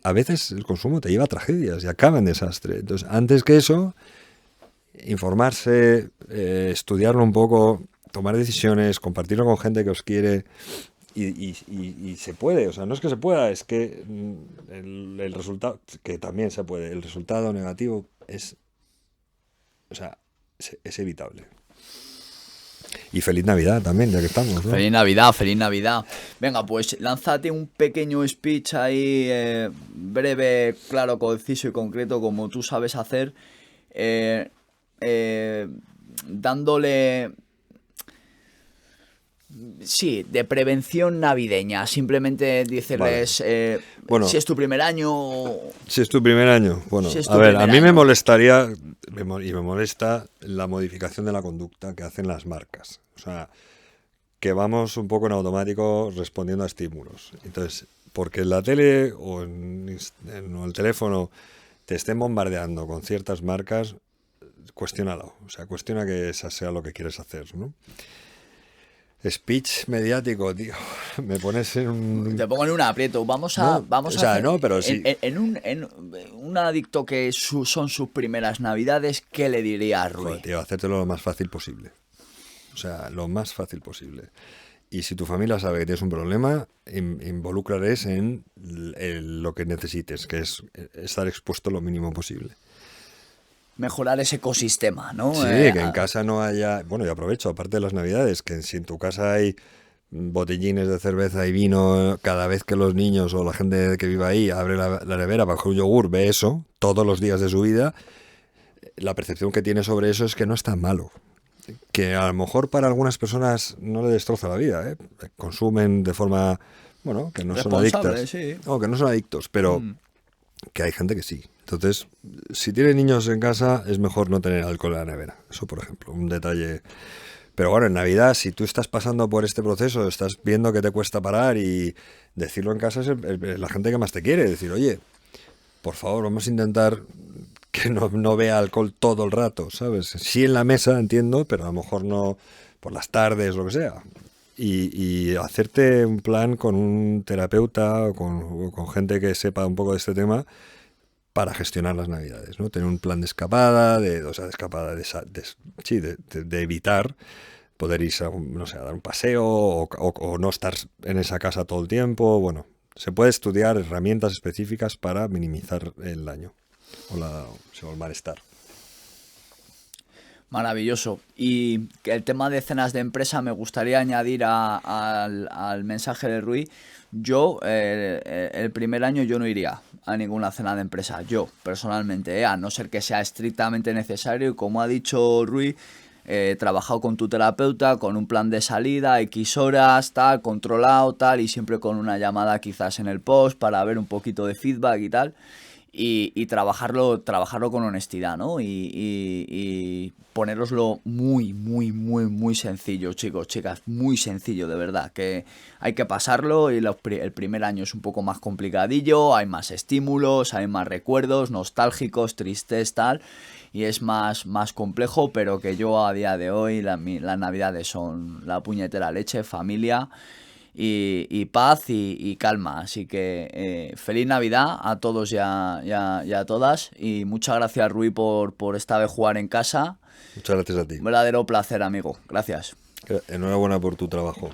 a veces el consumo te lleva a tragedias y acaba en desastre. Entonces, antes que eso, informarse, estudiarlo un poco, tomar decisiones, compartirlo con gente que os quiere. Y se puede, o sea, no es que se pueda, es que el resultado, que también se puede, el resultado negativo o sea, es evitable. Y feliz Navidad también, ya que estamos, ¿no? Feliz Navidad, feliz Navidad. Venga, pues lánzate un pequeño speech ahí, breve, claro, conciso y concreto, como tú sabes hacer, eh, eh, dándole, sí, de prevención navideña. Simplemente Vale. decirles, si Bueno, es tu primer año, si es tu primer año, si bueno, es a tu ver, a primer mí me año. molestaría, y me molesta la modificación de la conducta que hacen las marcas. O sea, que vamos un poco en automático respondiendo a estímulos. Entonces, porque en la tele o el teléfono te estén bombardeando con ciertas marcas, cuestiónalo. O sea, cuestiona que esa sea lo que quieres hacer, ¿no? Speech mediático, tío. Me pones en un... Te pongo en un aprieto. Vamos a, No, vamos o a sea, hacer- no, pero sí. en un adicto que son sus primeras navidades, ¿qué le diría a Joder, Rui? tío, hacértelo lo más fácil posible. O sea, lo más fácil posible. Y si tu familia sabe que tienes un problema, involúcrales en lo que necesites, que es estar expuesto lo mínimo posible. Mejorar ese ecosistema, ¿no? Sí, que en casa no haya... Bueno, y aprovecho, aparte de las navidades, que si en tu casa hay botellines de cerveza y vino, cada vez que los niños o la gente que vive ahí abre la nevera para coger un yogur, ve eso todos los días de su vida, la percepción que tiene sobre eso es que no es tan malo. Que a lo mejor para algunas personas no le destroza la vida, ¿eh? Consumen de forma, bueno, que no son Responsable, adictas. sí. No, que no son adictos, pero que hay gente que sí. Entonces, si tiene niños en casa, es mejor no tener alcohol en la nevera. Eso, por ejemplo, un detalle. Pero bueno, en Navidad, si tú estás pasando por este proceso, estás viendo que te cuesta parar y decirlo en casa es la gente que más te quiere. Decir, oye, por favor, vamos a intentar que no vea alcohol todo el rato, ¿sabes? Sí en la mesa, entiendo, pero a lo mejor no por las tardes, lo que sea. Y hacerte un plan con un terapeuta o con gente que sepa un poco de este tema para gestionar las navidades, ¿no? Tener un plan de escapada, o sea, de escapada, sí, de evitar poder irse a, no sé, a dar un paseo o no estar en esa casa todo el tiempo. Bueno, se puede estudiar herramientas específicas para minimizar el daño o el malestar. Maravilloso. Y que el tema de cenas de empresa me gustaría añadir al mensaje de Rui. Yo, el primer año yo no iría a ninguna cena de empresa. Yo, personalmente, a no ser que sea estrictamente necesario. Y como ha dicho Rui, trabajado con tu terapeuta, con un plan de salida, X horas, tal, controlado, tal, y siempre con una llamada quizás en el post para ver un poquito de feedback y tal. Y trabajarlo con honestidad, ¿no? Y ponéroslo muy, muy, muy, muy sencillo, chicos, chicas, muy sencillo, de verdad, que hay que pasarlo y el primer año es un poco más complicadillo, hay más estímulos, hay más recuerdos nostálgicos, tristes, tal, y es más complejo, pero que yo a día de hoy las navidades son la puñetera leche, familia y paz y calma. Así que feliz Navidad a todos y a todas. Y muchas gracias, Rui, por esta vez jugar en casa. Muchas gracias a ti. Un verdadero placer, amigo. Gracias. Enhorabuena por tu trabajo.